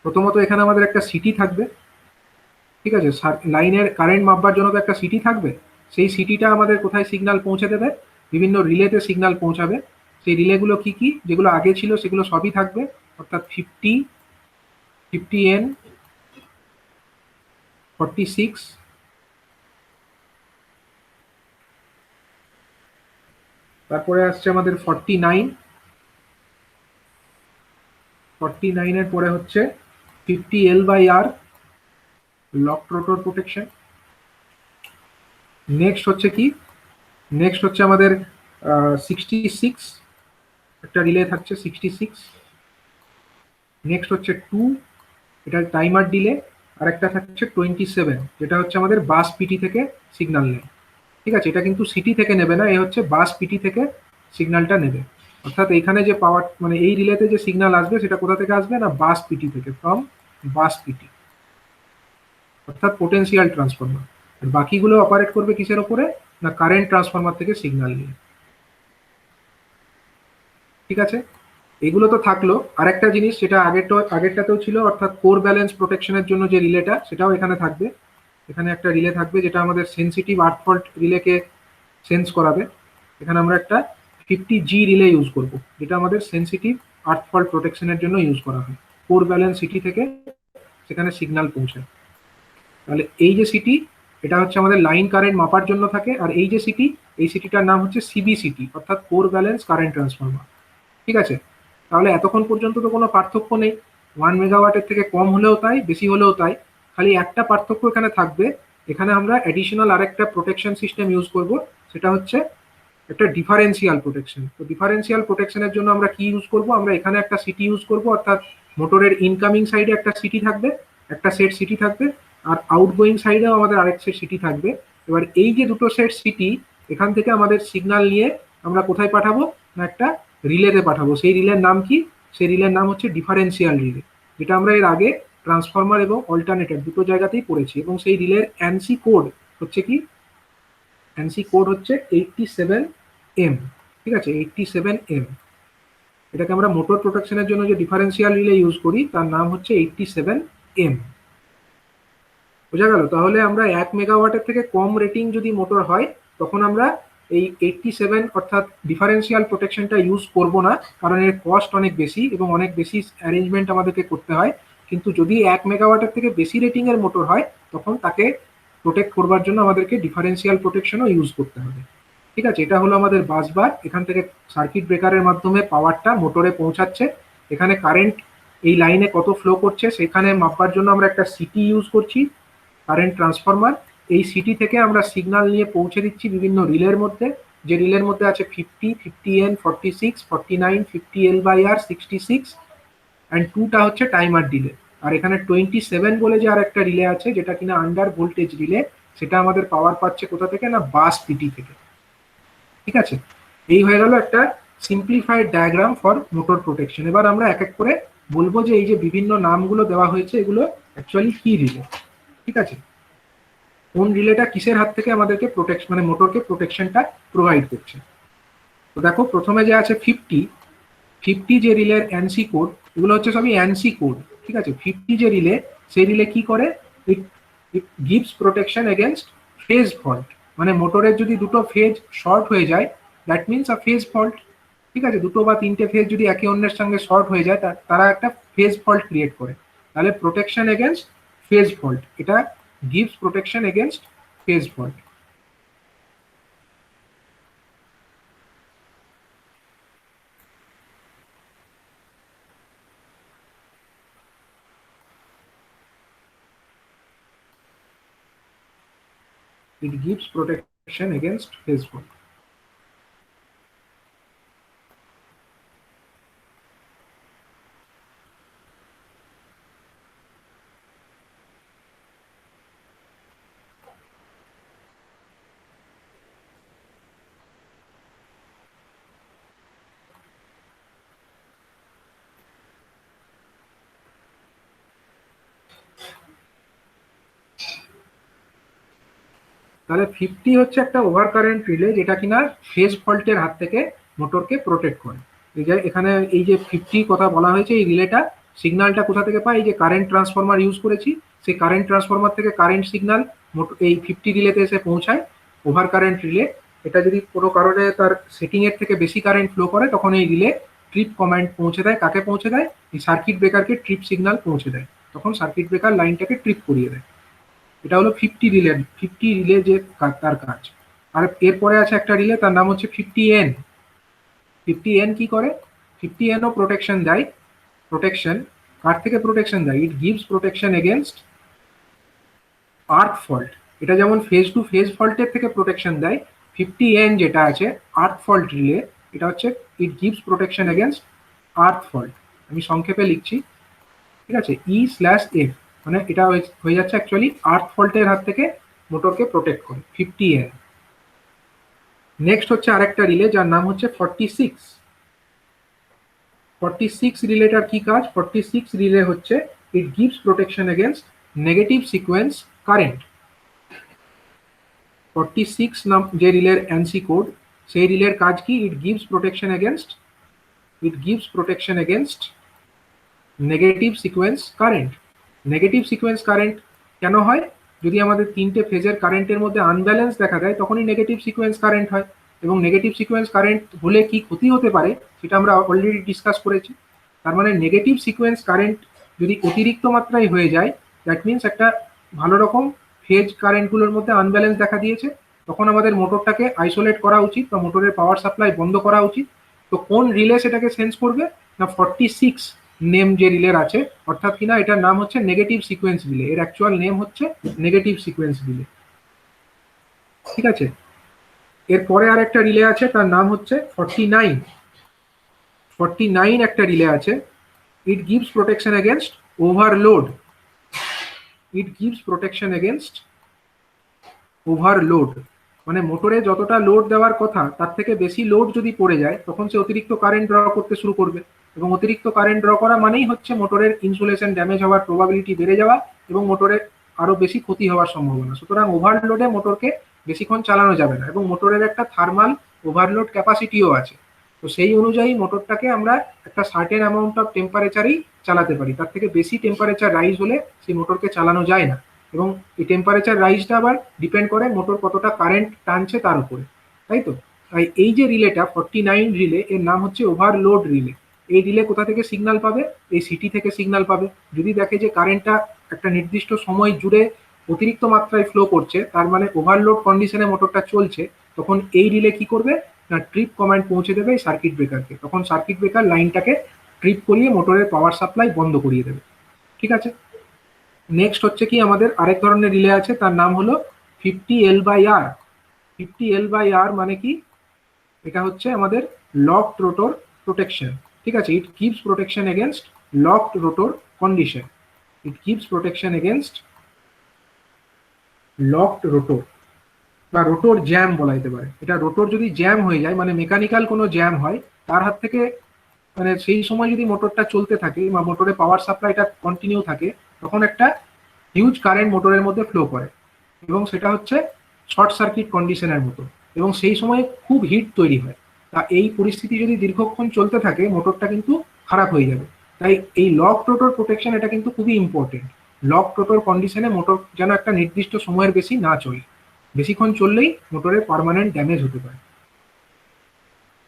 প্রথমত এখানে আমাদের একটা সিটি থাকবে, ঠিক আছে। লাইনের কারেন্ট মাপবার জন্য তো একটা সিটি থাকবে। সেই সিটিটা আমাদের কোথায় সিগন্যাল পৌঁছে দেবে? বিভিন্ন রিলেতে সিগন্যাল পৌঁছাবে। সেই রিলেগুলো কি কি, যেগুলো আগে ছিল সেগুলো সবই থাকবে, অর্থাৎ 50, 50N, 46, তারপরে আসছে আমাদের 49, 49 এর পরে হচ্ছে 50L/R, lock rotor protection. Next হচ্ছে কি, নেক্সট হচ্ছে আমাদের 66, একটা রিলে থাকছে 66। নেক্সট হচ্ছে 2, এটা টাইমার ডিলে। আর একটা থাকছে 27, যেটা হচ্ছে আমাদের বাস পিটি থেকে সিগন্যাল নেয়, ঠিক আছে। এটা কিন্তু সিটি থেকে নেবে না, এ হচ্ছে বাস পিটি থেকে সিগন্যালটা নেবে। অর্থাৎ এখানে যে পাওয়ার মানে এই রিলেতে যে সিগন্যাল আসবে সেটা কোথা থেকে আসবে না, বাস পিটি থেকে, ফ্রম বাস পিটি, অর্থাৎ পোটেনশিয়াল ট্রান্সফরমার। আর বাকিগুলো অপারেট করবে কিসের ওপরে না, কারেন্ট ট্রান্সফরমার থেকে সিগন্যাল নিয়ে, ঠিক আছে। এগুলো তো থাকলো। আরেকটা জিনিস যেটা আগেরটাতেও ছিল, অর্থাৎ কোর ব্যালেন্স প্রোটেকশনের জন্য যে রিলেটা সেটাও এখানে থাকবে। এখানে একটা রিলে থাকবে যেটা আমাদের সেন্সিটিভ আর্থ ফল্ট রিলেকে সেন্স করাবে। এখানে আমরা একটা 50G রিলে ইউজ করব, যেটা আমাদের সেন্সিটিভ আর্থ ফল্ট প্রোটেকশনের জন্য ইউজ করা হয়। কোর ব্যালেন্স সিটি থেকে সেখানে সিগন্যাল পৌঁছায়। তাহলে এই যে সিটি, এটা হচ্ছে আমাদের লাইন কারেন্ট মাপার জন্য থাকে। আর এই যে সিটি, এই সিটিটার নাম হচ্ছে সিবিসিটি, অর্থাৎ কোর ব্যালেন্স কারেন্ট ট্রান্সফরমার, ঠিক আছে। তাহলে এতক্ষণ পর্যন্ত তো কোনো পার্থক্য নেই, 1 মেগাওয়াটের থেকে কম হলেও তাই, বেশি হলেও তাই। খালি একটা পার্থক্য এখানে থাকবে, এখানে আমরা অ্যাডিশনাল আরেকটা প্রোটেকশন সিস্টেম ইউজ করব, সেটা হচ্ছে একটা ডিফারেন্সিয়াল প্রোটেকশন। তো ডিফারেন্সিয়াল প্রোটেকশনের জন্য আমরা কি ইউজ করব, আমরা এখানে একটা সিটি ইউজ করব, অর্থাৎ মোটরের ইনকামিং সাইডে একটা সিটি থাকবে, একটা সেট সিটি থাকবে, আর আউটগোয়িং সাইডেও আমাদের আরেক সেট সিটি থাকবে। এবার এই যে দুটো সেট সিটি, এখান থেকে আমাদের সিগন্যাল নিয়ে আমরা কোথায় পাঠাবো না, একটা রিলেতে পাঠাবো। সেই রিলের নাম কি, সেই রিলের নাম হচ্ছে ডিফারেন্সিয়াল রিলে, যেটা আমরা এর আগে ট্রান্সফরমার এবং অল্টারনেটর দুটো জায়গাতেই পড়েছি। এবং সেই রিলের অ্যানসি কোড হচ্ছে কি, অ্যানসি কোড হচ্ছে 87M, ঠিক আছে, 87M। এটাকে আমরা মোটর প্রোটেকশনের জন্য যে ডিফারেন্সিয়াল রিলে ইউজ করি তার নাম হচ্ছে 87M। বোঝা গেল? তাহলে আমরা 1 মেগাওয়াটের থেকে কম রেটিং যদি মোটর হয় তখন আমরা এই 87 অর্থাৎ ডিফারেন্সিয়াল প্রোটেকশনটা ইউজ করব না, কারণ এর কস্ট অনেক বেশি এবং অনেক বেশি অ্যারেঞ্জমেন্ট আমাদেরকে করতে হয়। কিন্তু যদি 1 মেগাওয়াটের থেকে বেশি রেটিং এর মোটর হয় তখন তাকে প্রোটেক্ট করবার জন্য আমাদেরকে ডিফারেন্সিয়াল প্রোটেকশনও ইউজ করতে হবে, ঠিক আছে। এটা হলো আমাদের বাসবার। এখান থেকে সার্কিট ব্রেকারের মাধ্যমে পাওয়ারটা মোটরে পৌঁছাচ্ছে। এখানে কারেন্ট এই লাইনে কত ফ্লো করছে সেখানে মাপবার জন্য আমরা একটা সিটি ইউজ করছি, কারেন্ট ট্রান্সফরমার। এই সিটি থেকে আমরা সিগন্যাল নিয়ে পৌঁছে দিচ্ছি বিভিন্ন রিলের মধ্যে, যে রিলের মধ্যে আছে 50, 50N, 46, 49, 50L/R, 66 অ্যান্ড 2টা হচ্ছে টাইমার ডিলে। আর এখানে 27 বলে যে আর একটা রিলে আছে যেটা কিনা আন্ডার ভোল্টেজ রিলে, সেটা আমাদের পাওয়ার পাচ্ছে কোথা থেকে না, বাস পিটি থেকে, ঠিক আছে। এই হয়ে গেল একটা simplified diagram for motor protection. এবার আমরা এক এক করে বলবো যে এই যে বিভিন্ন নামগুলো দেওয়া হয়েছে এগুলো অ্যাকচুয়ালি কি রিলে, ঠিক আছে। কোন রিলেটা কিসের হাত থেকে আমাদেরকে প্রোটেকশন মানে মোটরকে প্রোটেকশনটা প্রোভাইড করছে। তো দেখো প্রথমে যে আছে 50 যে রিলের অ্যানসি কোড, এগুলো হচ্ছে সবই অ্যানসি কোড, ঠিক আছে। 50 যে রিলে, সেই রিলে কি করে, it it gives protection against phase fault. মানে মোটরের যদি দুটো ফেজ শর্ট হয়ে যায়, that means a phase fault, ঠিক আছে। দুটো বা তিনটে ফেজ যদি একে অন্যের সঙ্গে শর্ট হয়ে যায় তারা একটা ফেজ ফল্ট ক্রিয়েট করে। তাহলে প্রোটেকশন এগেনস্ট ফেজ ফল্ট, এটা gives protection against phase fault. It gives protection against phase fault. তাহলে 50 হচ্ছে একটা ওভার কারেন্ট রিলে যেটা কিনা ফেজ ফল্টের হাত থেকে মোটরকে প্রোটেক্ট করে। এই যে এখানে এই যে 50 কথা বলা হয়েছে, এই রিলেটা সিগন্যালটা কোথা থেকে পায়, এই যে কারেন্ট ট্রান্সফরমার ইউজ করেছি, সেই কারেন্ট ট্রান্সফরমার থেকে কারেন্ট সিগন্যাল এই 50 রিলেতে এসে পৌঁছায়। ওভার কারেন্ট রিলে, এটা যদি কোনো কারণে তার সেটিং এর থেকে বেশি কারেন্ট ফ্লো করে তখন এই রিলে ট্রিপ কমান্ড পৌঁছে দেয়। কাকে পৌঁছে দেয়? এই সার্কিট ব্রেকারকে ট্রিপ সিগন্যাল পৌঁছে দেয়, তখন সার্কিট ব্রেকার লাইনটাকে ট্রিপ করিয়ে দেয়। এটা হলো 50 রিলে যে তার কাজ। আর এরপরে আছে একটা রিলে, তার নাম হচ্ছে 50N। 50N কি করে? 50N ও প্রোটেকশন দেয়। প্রোটেকশন কার থেকে প্রোটেকশন দেয়? ইট গিভস প্রোটেকশন এগেনস্ট আর্থ ফল্ট। এটা যেমন ফেজ টু ফেজ ফল্টের থেকে প্রোটেকশন দেয়, 50N যেটা আছে আর্থ ফল্ট রিলে, এটা হচ্ছে ইট গিভস প্রোটেকশন এগেনস্ট আর্থ ফল্ট। আমি সংক্ষেপে লিখছি, ঠিক আছে, E/F, মানে এটা হয়ে যাচ্ছে অ্যাকচুয়ালি আর্থ ফল্টের হাত থেকে মোটরকে প্রোটেক্ট করে 50N। নেক্সট হচ্ছে আরেকটা রিলে যার নাম হচ্ছে 46। 46 রিলেটার কি কাজ? 46 রিলে হচ্ছে ইট gives protection against negative sequence current. 46 নাম যে রিলের অ্যানসি কোড, সেই রিলের কাজ কি? ইট gives protection against negative sequence current. Negative sequence current কেন হয়? যদি আমাদের তিনটে ফেজের কারেন্টের মধ্যে আনব্যালেন্স দেখা দেয় তখনই নেগেটিভ সিকোয়েন্স কারেন্ট হয়। এবং নেগেটিভ সিকোয়েন্স কারেন্ট হলে কি ক্ষতি হতে পারে সেটা আমরা অলরেডি ডিসকাস করেছি। তার মানে নেগেটিভ সিকোয়েন্স কারেন্ট যদি অতিরিক্ত মাত্রায় হয়ে যায়, দ্যাট মিনস একটা ভালো রকম ফেজ কারেন্টগুলোর মধ্যে আনব্যালেন্স দেখা দিয়েছে, তখন আমাদের মোটরটাকে আইসোলেট করা উচিত বা মোটরের পাওয়ার সাপ্লাই বন্ধ করা উচিত। তো কোন রিলে সেটাকে সেন্স করবে? না 46 নেম যে রিলের আছে, অর্থাৎ কিনা এটার নাম হচ্ছে নেগেটিভ সিকোয়েন্স রিলে, এর অ্যাকচুয়াল নেম হচ্ছে নেগেটিভ সিকোয়েন্স রিলে। ঠিক আছে, এরপরে আর একটা রিলে আছে তার নাম হচ্ছে 49। 49 একটা রিলে আছে, ইট গিভস প্রোটেকশন এগেনস্ট ওভারলোড। ইট গিভস প্রোটেকশন এগেনস্ট ওভারলোড, মানে মোটরে যতটা লোড দেওয়ার কথা তার থেকে বেশি লোড যদি পড়ে যায় তখন সে অতিরিক্ত কারেন্ট ড্র করতে শুরু করবে, এবং অতিরিক্ত কারেন্ট ড্র করা মানেই হচ্ছে মোটরের ইনসুলেশন ড্যামেজ হওয়ার প্রবাবিলিটি বেড়ে যাওয়া এবং মোটরের আরো বেশি ক্ষতি হওয়ার সম্ভাবনা। সুতরাং ওভারলোডে মোটরকে বেশিক্ষণ চালানো যাবে না, এবং মোটরের একটা থার্মাল ওভারলোড ক্যাপাসিটিও আছে। তো সেই অনুযায়ী মোটরটাকে আমরা একটা সার্টেন অ্যামাউন্ট অফ টেম্পারেচারেই চালাতে পারি, তার থেকে বেশি টেম্পারেচার রাইজ হলে সেই মোটরকে চালানো যায় না। এবং এই টেম্পারেচার রাইজটা আবার ডিপেন্ড করে মোটর কতটা কারেন্ট টানছে তার উপরে, তাই তো? তাই এই যে রিলেটা 49 রিলে, এর নাম হচ্ছে ওভারলোড রিলে। এই রিলে কোথা থেকে সিগন্যাল পাবে? এই সিটি থেকে সিগন্যাল পাবে। যদি দেখে যে কারেন্টটা একটা নির্দিষ্ট সময় জুড়ে অতিরিক্ত মাত্রায় ফ্লো করছে, তার মানে ওভারলোড কন্ডিশনে মোটরটা চলছে, তখন এই রিলে কি করবে না ট্রিপ কমান্ড পৌঁছে দেবে এই সার্কিট ব্রেকারকে, তখন সার্কিট ব্রেকার লাইনটাকে ট্রিপ করিয়ে মোটরের পাওয়ার সাপ্লাই বন্ধ করিয়ে দেবে। ঠিক আছে, নেক্সট হচ্ছে কি আমাদের আরেক ধরনের রিলে আছে, তার নাম হলো 50L/R। 50L/R মানে কি? এটা হচ্ছে আমাদের লকড রোটর প্রোটেকশন। ঠিক আছে, ইট gives protection against locked rotor condition. ইট gives protection against locked rotor বা রোটর জ্যাম বলা যেতে পারে। এটা রোটর যদি জ্যাম হয়ে যায়, মানে মেকানিক্যাল কোনো জ্যাম হয়, তার হাত থেকে, মানে সেই সময় যদি মোটরটা চলতে থাকে বা মোটরে পাওয়ার সাপ্লাইটা কন্টিনিউ থাকে, তখন একটা হিউজ কারেন্ট মোটরের মধ্যে ফ্লো করে এবং সেটা হচ্ছে শর্ট সার্কিট কন্ডিশনের মতো, এবং সেই সময় খুব হিট তৈরি হয়। তা এই পরিস্থিতি যদি দীর্ঘক্ষণ চলতে থাকে মোটরটা কিন্তু খারাপ হয়ে যাবে। তাই এই লক রোটর প্রোটেকশন এটা কিন্তু খুবই ইম্পর্টেন্ট। লক রোটর কন্ডিশনে মোটর যেন একটা নির্দিষ্ট সময়ের বেশি না চলে, বেশিক্ষণ চললেই মোটরের পার্মানেন্ট ড্যামেজ হতে পারে।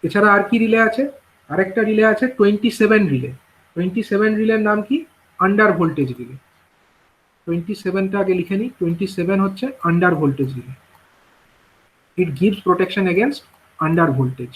এছাড়া আর কি রিলে আছে? আরেকটা রিলে আছে 27 রিলে। 27 রিলের নাম কি? Under voltage relay. 27টা আগে লিখে নিই। 27 হচ্ছে আন্ডার ভোল্টেজ রিলে। ইট gives protection against under voltage.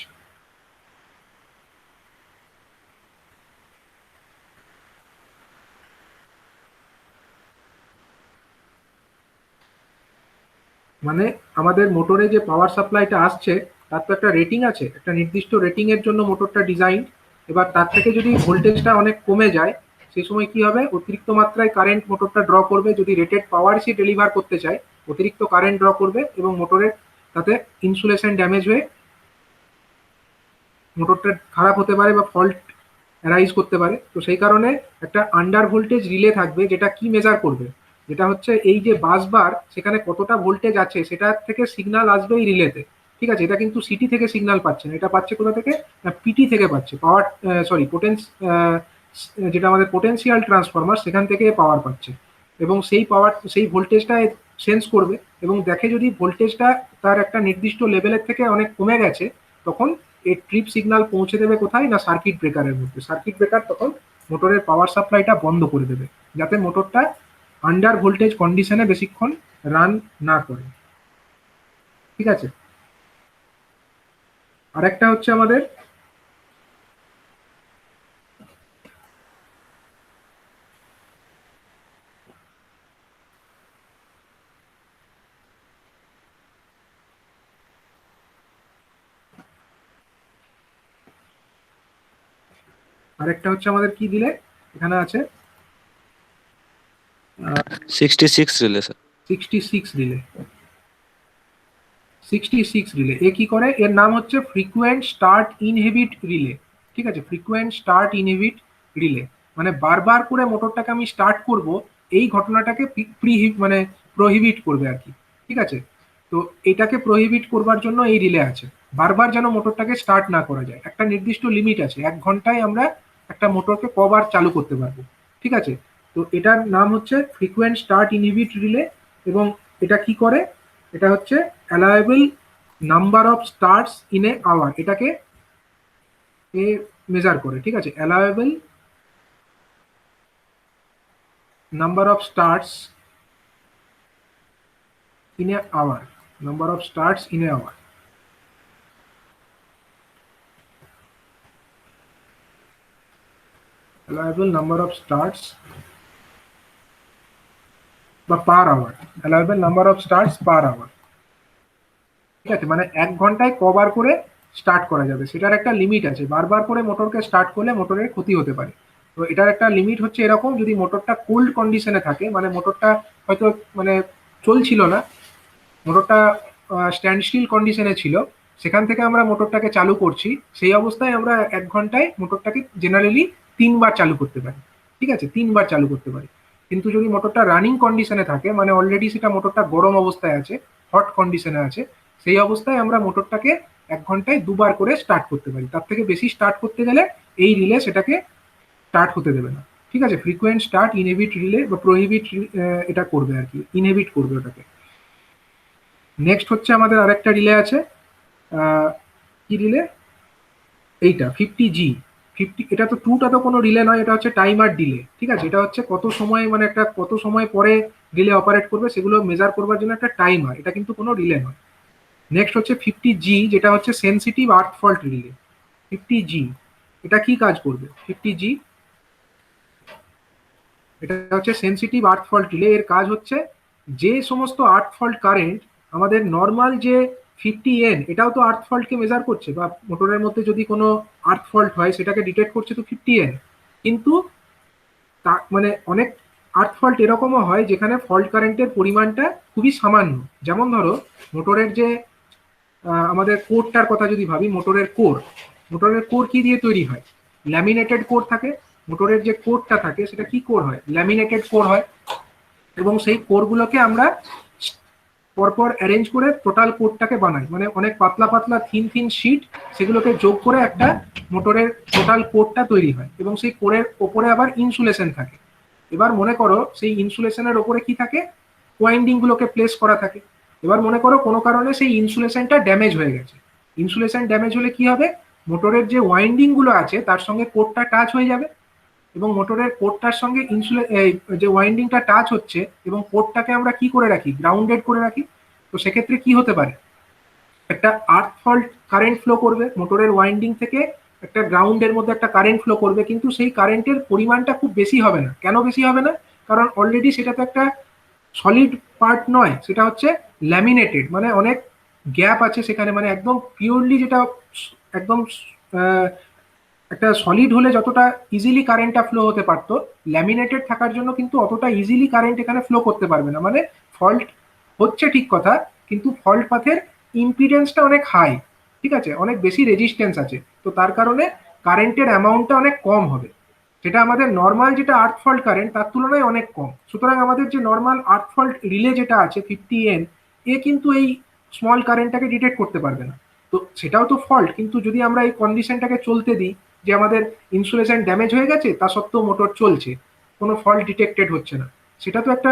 মানে আমাদের মোটরে যে পাওয়ার সাপ্লাইটা আসছে তার তো একটা রেটিং আছে, একটা নির্দিষ্ট রেটিং এর জন্য মোটরটা ডিজাইন। এবার তার থেকে যদি ভোল্টেজটা অনেক কমে যায়, সেই সময় কি হবে? অতিরিক্ত মাত্রায় কারেন্ট মোটরটা ড্র করবে। যদি রেটেড পাওয়ার সে ডেলিভার করতে চায়, অতিরিক্ত কারেন্ট ড্র করবে এবং মোটরের তাতে ইনসুলেশন ড্যামেজ হয়ে মোটরটা খারাপ হতে পারে বা ফল্ট অ্যারাইজ করতে পারে। তো সেই কারণে একটা আন্ডার ভোল্টেজ রিলে থাকবে যেটা কি মেজার করবে? যেটা হচ্ছে এই যে বাস বার, সেখানে কতটা ভোল্টেজ আছে সেটার থেকে সিগন্যাল আসবে এই রিলেতে। ঠিক আছে, এটা কিন্তু সিটি থেকে সিগন্যাল পাচ্ছে না, এটা পাচ্ছে কোথা থেকে, না পিটি থেকে পাচ্ছে, পাওয়ার সরি পোটেন্স, যেটা আমাদের পোটেনশিয়াল ট্রান্সফরমার, সেখান থেকে পাওয়ার পাচ্ছে। এবং সেই পাওয়ার, সেই ভোল্টেজটা সেন্স করবে এবং দেখে যদি ভোল্টেজটা তার একটা নির্দিষ্ট লেভেলের থেকে অনেক কমে গেছে, তখন এই ট্রিপ সিগন্যাল পৌঁছে দেবে কোথায়, না সার্কিট ব্রেকারের মধ্যে। সার্কিট ব্রেকার তখন মোটরের পাওয়ার সাপ্লাইটা বন্ধ করে দেবে, যাতে মোটরটা আন্ডার ভোল্টেজ কন্ডিশনে বেশিক্ষণ রান না করে। ঠিক আছে, আরেকটা হচ্ছে আমাদের কি দিলে এখানে আছে 66 রিলে স্যার। 66 রিলে। 66 রিলে এ কি করে, এর নাম হচ্ছে ফ্রিকুয়েন্ট স্টার্ট ইনহিবিট রিলে। ঠিক আছে, ফ্রিকুয়েন্ট স্টার্ট ইনহিবিট রিলে মানে বারবার করে মোটরটাকে আমি স্টার্ট করব, এই ঘটনাটাকে মানে প্রহিবিট করবে আর কি। ঠিক আছে, তো এটাকে প্রহিবিট করবার জন্য এই রিলে আছে, বারবার যেন মোটরটাকে স্টার্ট না করা যায়। একটা নির্দিষ্ট লিমিট আছে, 1 ঘন্টায় আমরা একটা মোটরকে কবার চালু করতে পারবো। ঠিক আছে, তো এটার নাম হচ্ছে ফ্রিকুয়েন্ট স্টার্ট ইনহিবিট রিলে। এবং এটা কি করে, এটা হচ্ছে allowable number of starts in a hour, এটাকে এ মেজার করে। ঠিক আছে, allowable number of starts in a hour, number of starts in a hour, allowable number of starts বা per hour, allowable number of starts per hour. ঠিক আছে, মানে 1 ঘন্টায় কবার করে স্টার্ট করা যাবে সেটার একটা লিমিট আছে। বারবার করে মোটরকে স্টার্ট করলে মোটরের ক্ষতি হতে পারে। তো এটার একটা লিমিট হচ্ছে এরকম, যদি মোটরটা কোল্ড কন্ডিশনে থাকে, মানে মোটরটা হয়তো মানে চলছিল না, মোটরটা স্ট্যান্ড স্টিল কন্ডিশনে ছিল, সেখান থেকে আমরা মোটরটাকে চালু করছি, সেই অবস্থায় আমরা 1 ঘন্টায় মোটরটাকে জেনারেলি 3বার চালু করতে পারি। ঠিক আছে, 3বার চালু করতে পারি। কিন্তু যদি মোটরটা রানিং কন্ডিশনে থাকে, মানে অলরেডি সেটা মোটরটা গরম অবস্থায় আছে, হট কন্ডিশনে আছে, সেই অবস্থায় আমরা মোটরটাকে 1 ঘন্টায় 2বার করে স্টার্ট করতে পারি। তার থেকে বেশি স্টার্ট করতে গেলে এই রিলে সেটাকে স্টার্ট হতে দেবে না। ঠিক আছে, ফ্রিকুয়েন্ট স্টার্ট ইনহিবিট রিলে বা প্রহিবিট এটা করবে আর কি, ইনহিবিট করবে ওটাকে। নেক্সট হচ্ছে আমাদের আরেকটা রিলে আছে, কি রিলে, এইটা 50G। 50, এটা তো টুটা তো কোনো রিলে নয়, এটা হচ্ছে টাইমার ডিলে। ঠিক আছে, এটা হচ্ছে কত সময়, মানে একটা কত সময় পরে রিলে অপারেট করবে সেগুলো মেজার করবার জন্য একটা টাইমার, এটা কিন্তু কোনো রিলে নয়। নেক্সট হচ্ছে 50G, যেটা হচ্ছে সেন্সিটিভ আর্থ ফল্ট রিলে। 50G এটা কি কাজ করবে, 50G এটা হচ্ছে সেন্সিটিভ আর্থ ফল্ট রিলে। এর কাজ হচ্ছে যে সমস্ত আর্থ ফল্ট কারেন্ট আমাদের নর্মাল যে 50N, এটাও তো আর্থ ফল্টকে মেজার করছে, বা মোটরের মধ্যে যদি কোনো আর্থ ফল্ট হয় সেটাকে ডিটেক্ট করছে তো 50N। কিন্তু মানে অনেক আর্থ ফল্ট এরকমও হয় যেখানে ফল্ট কারেন্টের পরিমাণটা খুবই সামান্য। যেমন ধরো মোটরের যে আমাদের কোরটার কথা যদি ভাবি, মোটরের কোর কি দিয়ে তৈরি হয়, ল্যামিনেটেড কোর থাকে। মোটরের যে কোরটা থাকে সেটা কি কোর হয়, ল্যামিনেটেড কোর হয়। এবং সেই কোরগুলোকে আমরা পরপর অ্যারেঞ্জ করে টোটাল কোরটাকে বানাই, মানে অনেক পাতলা পাতলা থিন থিন শিট, সেগুলোকে যোগ করে একটা মোটরের টোটাল কোরটা তৈরি হয়। এবং সেই কোরের ওপরে আবার ইনসুলেশন থাকে। এবার মনে করো সেই ইনসুলেশনের ওপরে কি থাকে, ওয়াইন্ডিং গুলোকে প্লেস করা থাকে। এবার মনে করো কোনো কারণে সেই ইনসুলেশনটা ড্যামেজ হয়ে গেছে। ইনসুলেশন ড্যামেজ হলে কি হবে, মোটরের যে ওয়াইন্ডিং গুলো আছে তার সঙ্গে কোরটা টাচ হয়ে যাবে, এবং মোটরের কোরটার সঙ্গে যে ওয়াইন্ডিংটা টাচ হচ্ছে, এবং কোরটাকে আমরা কি করে রাখি, গ্রাউন্ডেড করে রাখি। তো সেক্ষেত্রে কি হতে পারে, একটা আর্থ ফল্ট কারেন্ট ফ্লো করবে মোটরের ওয়াইন্ডিং থেকে, একটা গ্রাউন্ডের মধ্যে একটা কারেন্ট ফ্লো করবে, কিন্তু সেই কারেন্টের পরিমাণটা খুব বেশি হবে না। কেন বেশি হবে না, কারণ অলরেডি সেটা তো একটা সলিড পার্ট নয়, সেটা হচ্ছে ল্যামিনেটেড, মানে অনেক গ্যাপ আছে সেখানে। মানে একদম পিওরলি যেটা একদম একটা সলিড হলে যতটা ইজিলি কারেন্টটা ফ্লো হতে পারতো, ল্যামিনেটেড থাকার জন্য কিন্তু অতটা ইজিলি কারেন্ট এখানে ফ্লো করতে পারবে না। মানে ফল্ট হচ্ছে ঠিক কথা, কিন্তু ফল্ট পাথের ইম্পিডেন্সটা অনেক হাই। ঠিক আছে, অনেক বেশি রেজিস্ট্যান্স আছে, তো তার কারণে কারেন্টের অ্যামাউন্টটা অনেক কম হবে। সেটা আমাদের নর্মাল যেটা আর্থ ফল্ট কারেন্ট তার তুলনায় অনেক কম। সুতরাং আমাদের যে নর্মাল আর্থ ফল্ট রিলে যেটা আছে 50 N, এ কিন্তু এই স্মল কারেন্টটাকে ডিটেক্ট করতে পারবে না। তো সেটাও তো ফল্ট, কিন্তু যদি আমরা এই কন্ডিশনটাকে চলতে দিই যে আমাদের ইনসুলেশন ড্যামেজ হয়ে গেছে, তা সত্ত্বেও মোটর চলছে, কোনো ফল্ট ডিটেক্টেড হচ্ছে না, সেটা তো একটা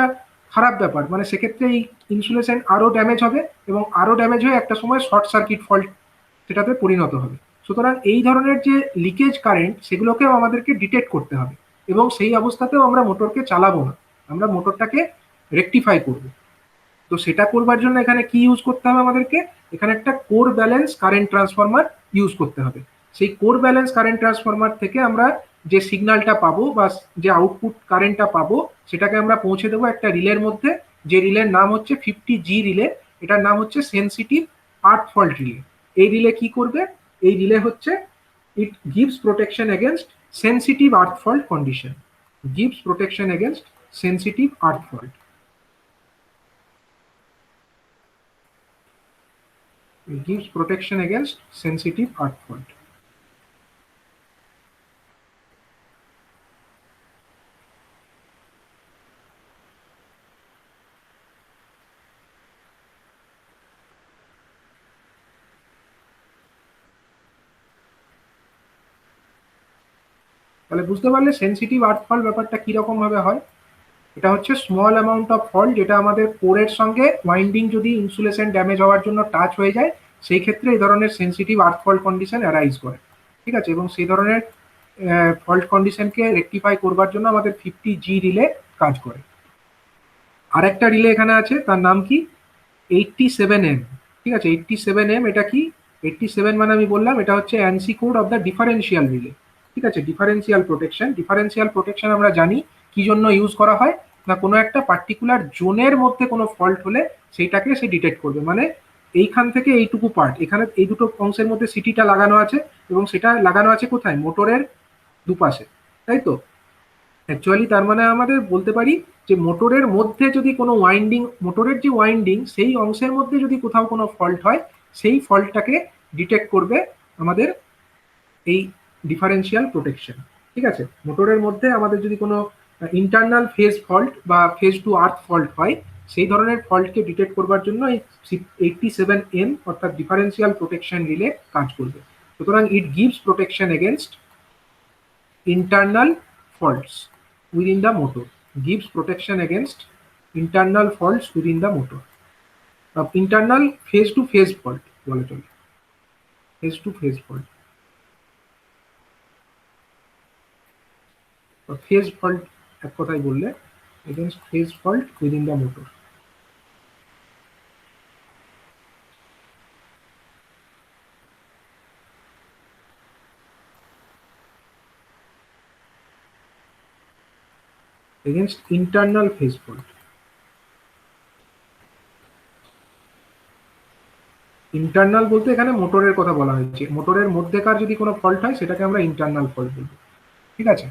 খারাপ ব্যাপার। মানে সেক্ষেত্রে এই ইনসুলেশন আরো ড্যামেজ হবে এবং আরো ড্যামেজ হয়ে একটা সময় শর্ট সার্কিট ফল্ট সেটাতে পরিণত হবে। সুতরাং এই ধরনের যে লিকেজ কারেন্ট সেগুলোকেও আমাদেরকে ডিটেক্ট করতে হবে, এবং সেই অবস্থাতেও আমরা মোটরকে চালাবো না, আমরা মোটরটাকে রেকটিফাই করব। তো সেটা করবার জন্য এখানে কি ইউজ করতে হবে আমাদেরকে? এখানে একটা core balance current transformer use করতে হবে। সেই কোর ব্যালেন্স কারেন্ট ট্রান্সফরমার থেকে আমরা যে সিগন্যালটা পাবো বা যে আউটপুট কারেন্টটা পাবো সেটাকে আমরা পৌঁছে দেবো একটা রিলের মধ্যে, যে রিলের নাম হচ্ছে 50G রিলে। এটার নাম হচ্ছে সেন্সিটিভ আর্থ ফল্ট রিলে। এই রিলে কি করবে? এই রিলে হচ্ছে ইট gives protection against sensitive earth fault condition, gives protection against sensitive earth fault. It gives protection against sensitive earth fault. তাহলে বুঝতে পারলে সেন্সিটিভ আর্থ ফল্ট ব্যাপারটা কিরকম ভাবে হয়। এটা হচ্ছে স্মল অ্যামাউন্ট অফ ফল্ট যেটা আমাদের কোরের সঙ্গে ওয়াইন্ডিং যদি ইনসুলেশন ড্যামেজ হওয়ার জন্য টাচ হয়ে যায়, সেই ক্ষেত্রে এই ধরনের সেন্সিটিভ আর্থ ফল্ট কন্ডিশন অ্যারাইজ করে। ঠিক আছে, এবং সেই ধরনের ফল্ট কন্ডিশনকে রেকটিফাই করবার জন্য আমাদের 50G রিলে কাজ করে। আর একটা রিলে এখানে আছে, তার নাম কি? 87M। ঠিক আছে, 87M এটা কি? 87 মানে আমি বললাম এটা হচ্ছে ANSI code of the differential relay. ঠিক আছে, ডিফারেন্সিয়াল প্রোটেকশন। ডিফারেন্সিয়াল প্রোটেকশন আমরা জানি কি জন্য ইউজ করা হয় না, কোনো একটা পার্টিকুলার জোনের মধ্যে কোনো ফল্ট হলে সেইটাকে সে ডিটেক্ট করবে। মানে এইখান থেকে এইটুকু পার্ট, এখানে এই দুটো অংশের মধ্যে সিটিটা লাগানো আছে, এবং সেটা লাগানো আছে কোথায়? মোটরের দুপাশে, তাই তো? অ্যাকচুয়ালি তার মানে আমাদের বলতে পারি যে মোটরের মধ্যে যদি কোনো ওয়াইন্ডিং, মোটরের যে ওয়াইন্ডিং সেই অংশের মধ্যে যদি কোথাও কোনো ফল্ট হয়, সেই ফল্টটাকে ডিটেক্ট করবে আমাদের এই ডিফারেন্সিয়াল প্রোটেকশন। ঠিক আছে, মোটরের মধ্যে আমাদের যদি কোনো ইন্টারনাল ফেজ ফল্ট বা ফেজ টু আর্থ ফল্ট হয়, সেই ধরনের ফল্টকে ডিটেক্ট করবার জন্য এই 87M অর্থাৎ ডিফারেন্সিয়াল প্রোটেকশন রিলে কাজ করবে। সুতরাং ইট gives protection against internal faults within the motor, gives protection against internal faults within the motor, internal phase to phase fault বলে চলে, phase to phase fault, phase fault এক কথায় বললে against phase fault within the motor. Against internal phase fault. Internal বলতে এখানে মোটরের কথা বলা হয়েছে, মোটরের মধ্যেকার যদি কোনো ফল্ট হয় সেটাকে আমরা ইন্টারনাল ফল্ট বলবো। ঠিক আছে,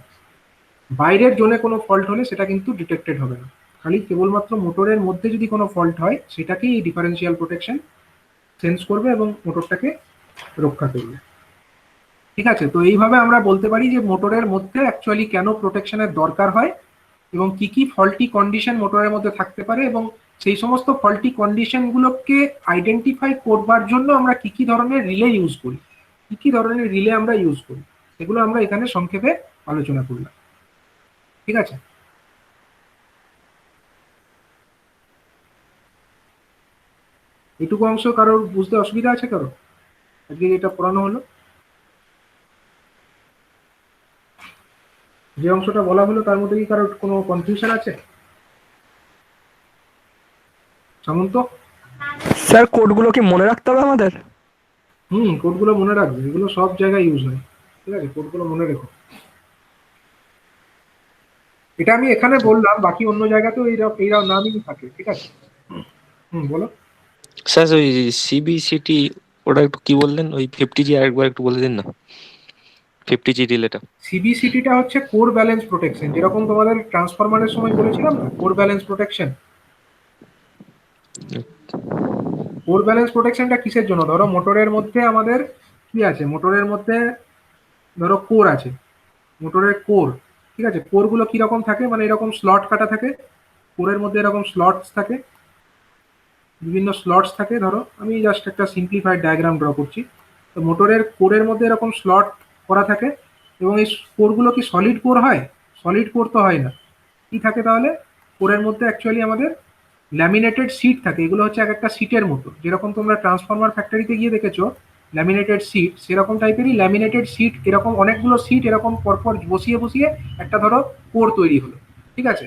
বাইরের জোনে কোনো ফল্ট হলে সেটা কিন্তু ডিটেক্টেড হবে না, খালি কেবলমাত্র মোটরের মধ্যে যদি কোনো ফল্ট হয় সেটাকেই এই ডিফারেন্সিয়াল প্রোটেকশন সেন্স করবে এবং মোটরটাকে রক্ষা করবে। ঠিক আছে, তো এইভাবে আমরা বলতে পারি যে মোটরের মধ্যে অ্যাকচুয়ালি কেন প্রোটেকশনের দরকার হয় এবং কি কি ফল্টি কন্ডিশন মোটরের মধ্যে থাকতে পারে, এবং সেই সমস্ত ফল্টি কন্ডিশনগুলোকে আইডেন্টিফাই করবার জন্য আমরা কি কি ধরনের রিলে ইউজ করি, কি কি ধরনের রিলে আমরা ইউজ করি, সেগুলো আমরা এখানে সংক্ষেপে আলোচনা করলাম। ঠিক আছে, এটুকু অংশ কারোর বুঝতে অসুবিধা আছে কারো আজকে যেটা পড়ানো হলো? যে অংশটা বলা হলো তার মধ্যে কি কারোর কোনো কনফিউশন আছে? সামন্ত? স্যার কোডগুলো কি মনে রাখতে হবে আমাদের? কোডগুলো মনে রাখবে, এগুলো সব জায়গায় ইউজ হয়। ঠিক আছে, কোডগুলো মনে রেখো। এটা আমি এখানে বললাম, বাকি অন্য জায়গাতেও এইরা নামই থাকে। ঠিক আছে, বলো। স্যার ওই সিবিসিটি ওটা একটু কি বললেন, ওই 50G আরেকবার একটু বলে দিন না, 50G রিলেটা। সিবিসিটিটা হচ্ছে কোর ব্যালেন্স প্রোটেকশন, যেরকম তোমাদের ট্রান্সফরমারের সময় বলেছিলাম না, core balance protection. Core balance প্রোটেকশনটা কিসের জন্য? ধরো মোটরের মধ্যে আমাদের কি আছে, মোটরের মধ্যে ধরো কোর আছে, মোটরের কোর, ঠিক আছে, কোরগুলো কিরকম থাকে, মানে এরকম স্লট কাটা থাকে, কোরের মধ্যে এরকম স্লটস থাকে, বিভিন্ন স্লটস থাকে। ধরো আমি জাস্ট একটা সিম্পলিফাইড ডায়াগ্রাম ড্র করছি। তো মোটরের কোরের মধ্যে এরকম স্লট করা থাকে, এবং এই কোরগুলো কি সলিড কোর হয়? সলিড কোর তো হয় না। কি থাকে তাহলে? কোরের মধ্যে অ্যাকচুয়ালি আমাদের ল্যামিনেটেড সিট থাকে। এগুলো হচ্ছে এক একটা সিটের মতো, যেরকম তোমরা ট্রান্সফরমার ফ্যাক্টরিতে গিয়ে দেখেছো ল্যামিনেটেড সিট, সেরকম টাইপেরই ল্যামিনেটেড সিট, এরকম অনেকগুলো সিট এরকম পরপর বসিয়ে বসিয়ে একটা ধরো কোর তৈরি হলো। ঠিক আছে,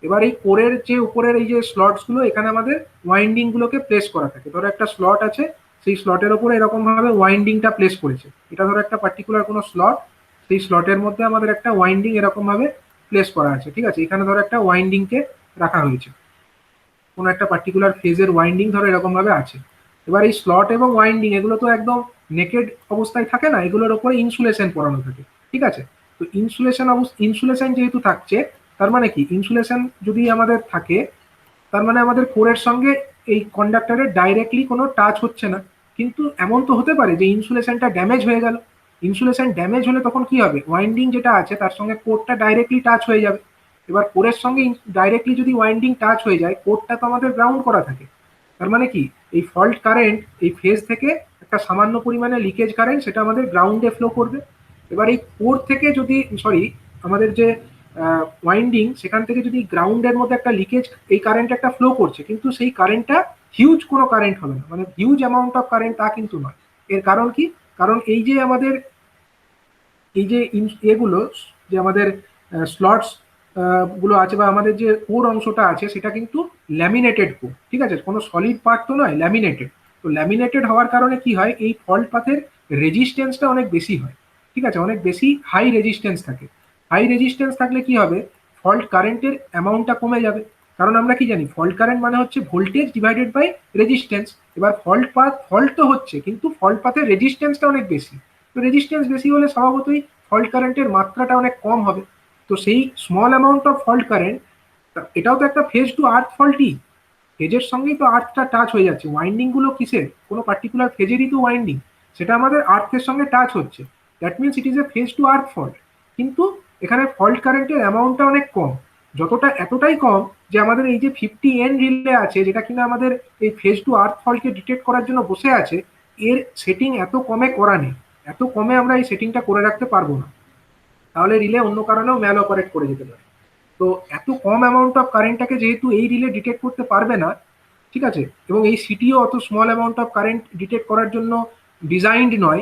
এবার এই কোরের যে উপরের এই যে স্লটস গুলো, এখানে আমাদের ওয়াইন্ডিং গুলোকে প্লেস করা থাকে। ধরো একটা স্লট আছে, সেই স্লটের উপরে এরকম ভাবে ওয়াইন্ডিংটা প্লেস করেছে। এটা ধরো একটা পার্টিকুলার কোনো স্লট, সেই স্লটের মধ্যে আমাদের একটা ওয়াইন্ডিং এরকম ভাবে প্লেস করা আছে। ঠিক আছে, এখানে ধরো একটা ওয়াইন্ডিং কে রাখা হয়েছে, কোনো একটা পার্টিকুলার ফেজের ওয়াইন্ডিং ধরো এরকম ভাবে আছে। এবার এই স্লট এবং ওয়াইন্ডিং এগুলো তো একদম নেকেড অবস্থায় থাকে না, এগুলোর উপরে ইনসুলেশন পরানো থাকে। ঠিক আছে, তো ইনসুলেশন যেহেতু থাকছে, তার মানে কি, ইনসুলেশন যদি আমাদের থাকে তার মানে আমাদের কোরের সঙ্গে এই কন্ডাক্টরের ডাইরেক্টলি কোনো টাচ হচ্ছে না। কিন্তু এমন তো হতে পারে যে ইনসুলেশনটা ড্যামেজ হয়ে গেল। ইনসুলেশন ড্যামেজ হলে তখন কি হবে? ওয়াইন্ডিং যেটা আছে তার সঙ্গে কোরটা ডাইরেক্টলি টাচ হয়ে যাবে। এবার কোরের সঙ্গে ডাইরেক্টলি যদি ওয়াইন্ডিং টাচ হয়ে যায়, কোরটা তো আমাদের গ্রাউন্ড করা থাকে। তার মানে কি, এই ফল্ট কারেন্ট এই ফেজ থেকে একটা সামান্য পরিমাণে লিকেজ কারেন্ট সেটা আমাদের গ্রাউন্ডে ফ্লো করবে। এবার এই কোর থেকে যদি, সরি, আমাদের যে ওয়াইন্ডিং সেখান থেকে যদি গ্রাউন্ডের মধ্যে একটা লিকেজ, এই কারেন্ট একটা ফ্লো করছে, কিন্তু সেই কারেন্টটা হিউজ কোনো কারেন্ট হবে না, মানে হিউজ অ্যামাউন্ট অফ কারেন্ট তা কিন্তু নয়। এর কারণ কি? কারণ এই যে আমাদের এই যে এগুলো, যে আমাদের স্লটস গুলো আছে বা আমাদের যে কোর অংশটা আছে সেটা কিন্তু ল্যামিনেটেড কোর। ঠিক আছে, কোনো সলিড পার্ট তো নয়, ল্যামিনেটেড। তো ল্যামিনেটেড হওয়ার কারণে কি হয়, এই ফল্ট পাথের রেজিস্ট্যান্সটা অনেক বেশি হয়। ঠিক আছে, অনেক বেশি হাই রেজিস্ট্যান্স থাকে। হাই রেজিস্ট্যান্স থাকলে কি হবে, ফল্ট কারেন্টের অ্যামাউন্টটা কমে যাবে। কারণ আমরা কি জানি, ফল্ট কারেন্ট মানে হচ্ছে ভোল্টেজ ডিভাইডেড বাই রেজিস্ট্যান্স। এবার ফল্ট তো হচ্ছে, কিন্তু ফল্ট পাথের রেজিস্ট্যান্সটা অনেক বেশি। তো রেজিস্ট্যান্স বেশি হলে স্বভাবতই ফল্ট কারেন্টের মাত্রাটা অনেক কম হবে। তো সেই small amount of fault current, এটাও তো একটা ফেজ টু আর্থ ফল্টই। ফেজের সঙ্গেই তো আর্থটা টাচ হয়ে যাচ্ছে। ওয়াইন্ডিং গুলো কিসের? কোনো পার্টিকুলার ফেজেরই তো ওয়াইন্ডিং, সেটা আমাদের আর্থের সঙ্গে টাচ হচ্ছে। That means it is a phase to earth fault. কিন্তু এখানে ফল্ট কারেন্টের অ্যামাউন্টটা অনেক কম, যতটা এতটাই কম যে আমাদের এই যে 50N রিলে আছে, যেটা কিনা আমাদের এই ফেজ টু আর্থ ফল্টকে ডিটেক্ট করার জন্য বসে আছে, এর সেটিং এত কমে করা নেই। এত কমে আমরা এই সেটিংটা করে রাখতে পারবো না, তাহলে রিলে অন্য কারণেও ম্যাল অপারেট করে যেতে পারে। তো এত কম অ্যামাউন্ট অফ কারেন্টটাকে যেহেতু এই রিলে ডিটেক্ট করতে পারবে না, ঠিক আছে, এবং এই সিটিও অত small amount of current detect করার জন্য ডিজাইনড নয়।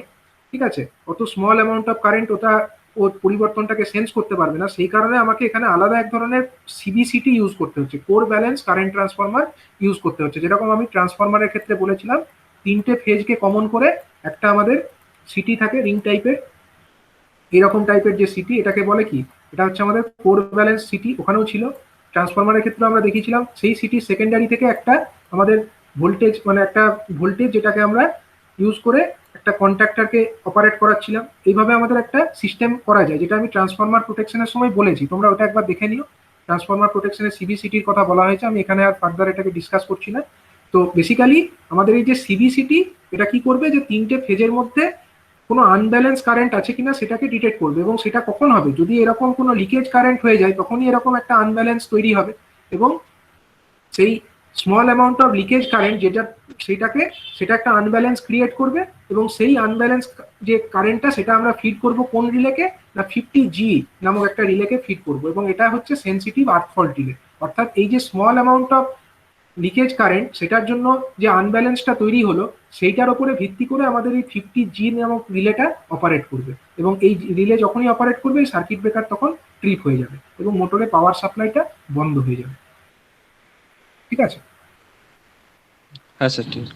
ঠিক আছে, অত স্মল অ্যামাউন্ট অফ কারেন্ট ওটা ও পরিবর্তনটাকে সেন্স করতে পারবে না। সেই কারণে আমাকে এখানে আলাদা এক ধরনের সিবিসিটি ইউজ করতে হচ্ছে, core balance current transformer use করতে হচ্ছে। যেরকম আমি ট্রান্সফরমারের ক্ষেত্রে বলেছিলাম, তিনটে ফেজকে কমন করে একটা আমাদের সিটি থাকে রিং টাইপের, এরকম টাইপের যে সিটি, এটাকে বলে কি, এটা হচ্ছে আমাদের কোর ব্যালেন্স সিটি। ওখানেও ছিল। ট্রান্সফরমারের ক্ষেত্রে আমরা দেখিয়েছিলাম সেই সিটি সেকেন্ডারি থেকে একটা আমাদের ভোল্টেজ, মানে একটা ভোল্টেজ যেটাকে আমরা ইউজ করে একটা কন্ট্রাক্টরকে অপারেট করাচ্ছিলাম। এইভাবে আমাদের একটা সিস্টেম করা যায়, যেটা আমি ট্রান্সফরমার প্রোটেকশনের সময় বলেছি, তোমরা ওটা একবার দেখে নিও। ট্রান্সফরমার প্রোটেকশনের সিবিসিটির কথা বলা হয়েছে, আমি এখানে আর ফার্দার এটাকে ডিসকাস করছি না। তো বেসিক্যালি আমাদের এই যে সিবিসিটি, এটা কি করবে, যে তিনটে ফেজের মধ্যে কোনো আনব্যালেন্স কারেন্ট আছে কিনা সেটাকে ডিটেক্ট করবে। এবং সেটা কখন হবে, যদি এরকম কোনো লিকেজ কারেন্ট হয়ে যায়, তখনই এরকম একটা আনব্যালেন্স তৈরি হবে। এবং সেই small amount of leakage current যেটা, সেটা একটা আনব্যালেন্স ক্রিয়েট করবে। এবং সেই আনব্যালেন্স যে কারেন্টটা, সেটা আমরা ফিড করব কোন রিলেকে না, 50G নামক একটা রিলেকে ফিড করব। এবং এটা হচ্ছে সেন্সিটিভ আর্থ ফল্ট রিলে। অর্থাৎ এই যে small amount of leakage current, সেটার জন্য যে আনব্যালেন্সটা তৈরি হলো, সেইটার উপরে ভিত্তি করে আমাদের এই 50G নামক রিলেটা অপারেট করবে। এবং এই রিলে যখনই অপারেট করবে, এই সার্কিট ব্রেকার তখন ট্রিপ হয়ে যাবে এবং মোটরে পাওয়ার সাপ্লাইটা বন্ধ হয়ে যাবে। ঠিক আছে? হ্যাঁ স্যার, ঠিক আছে।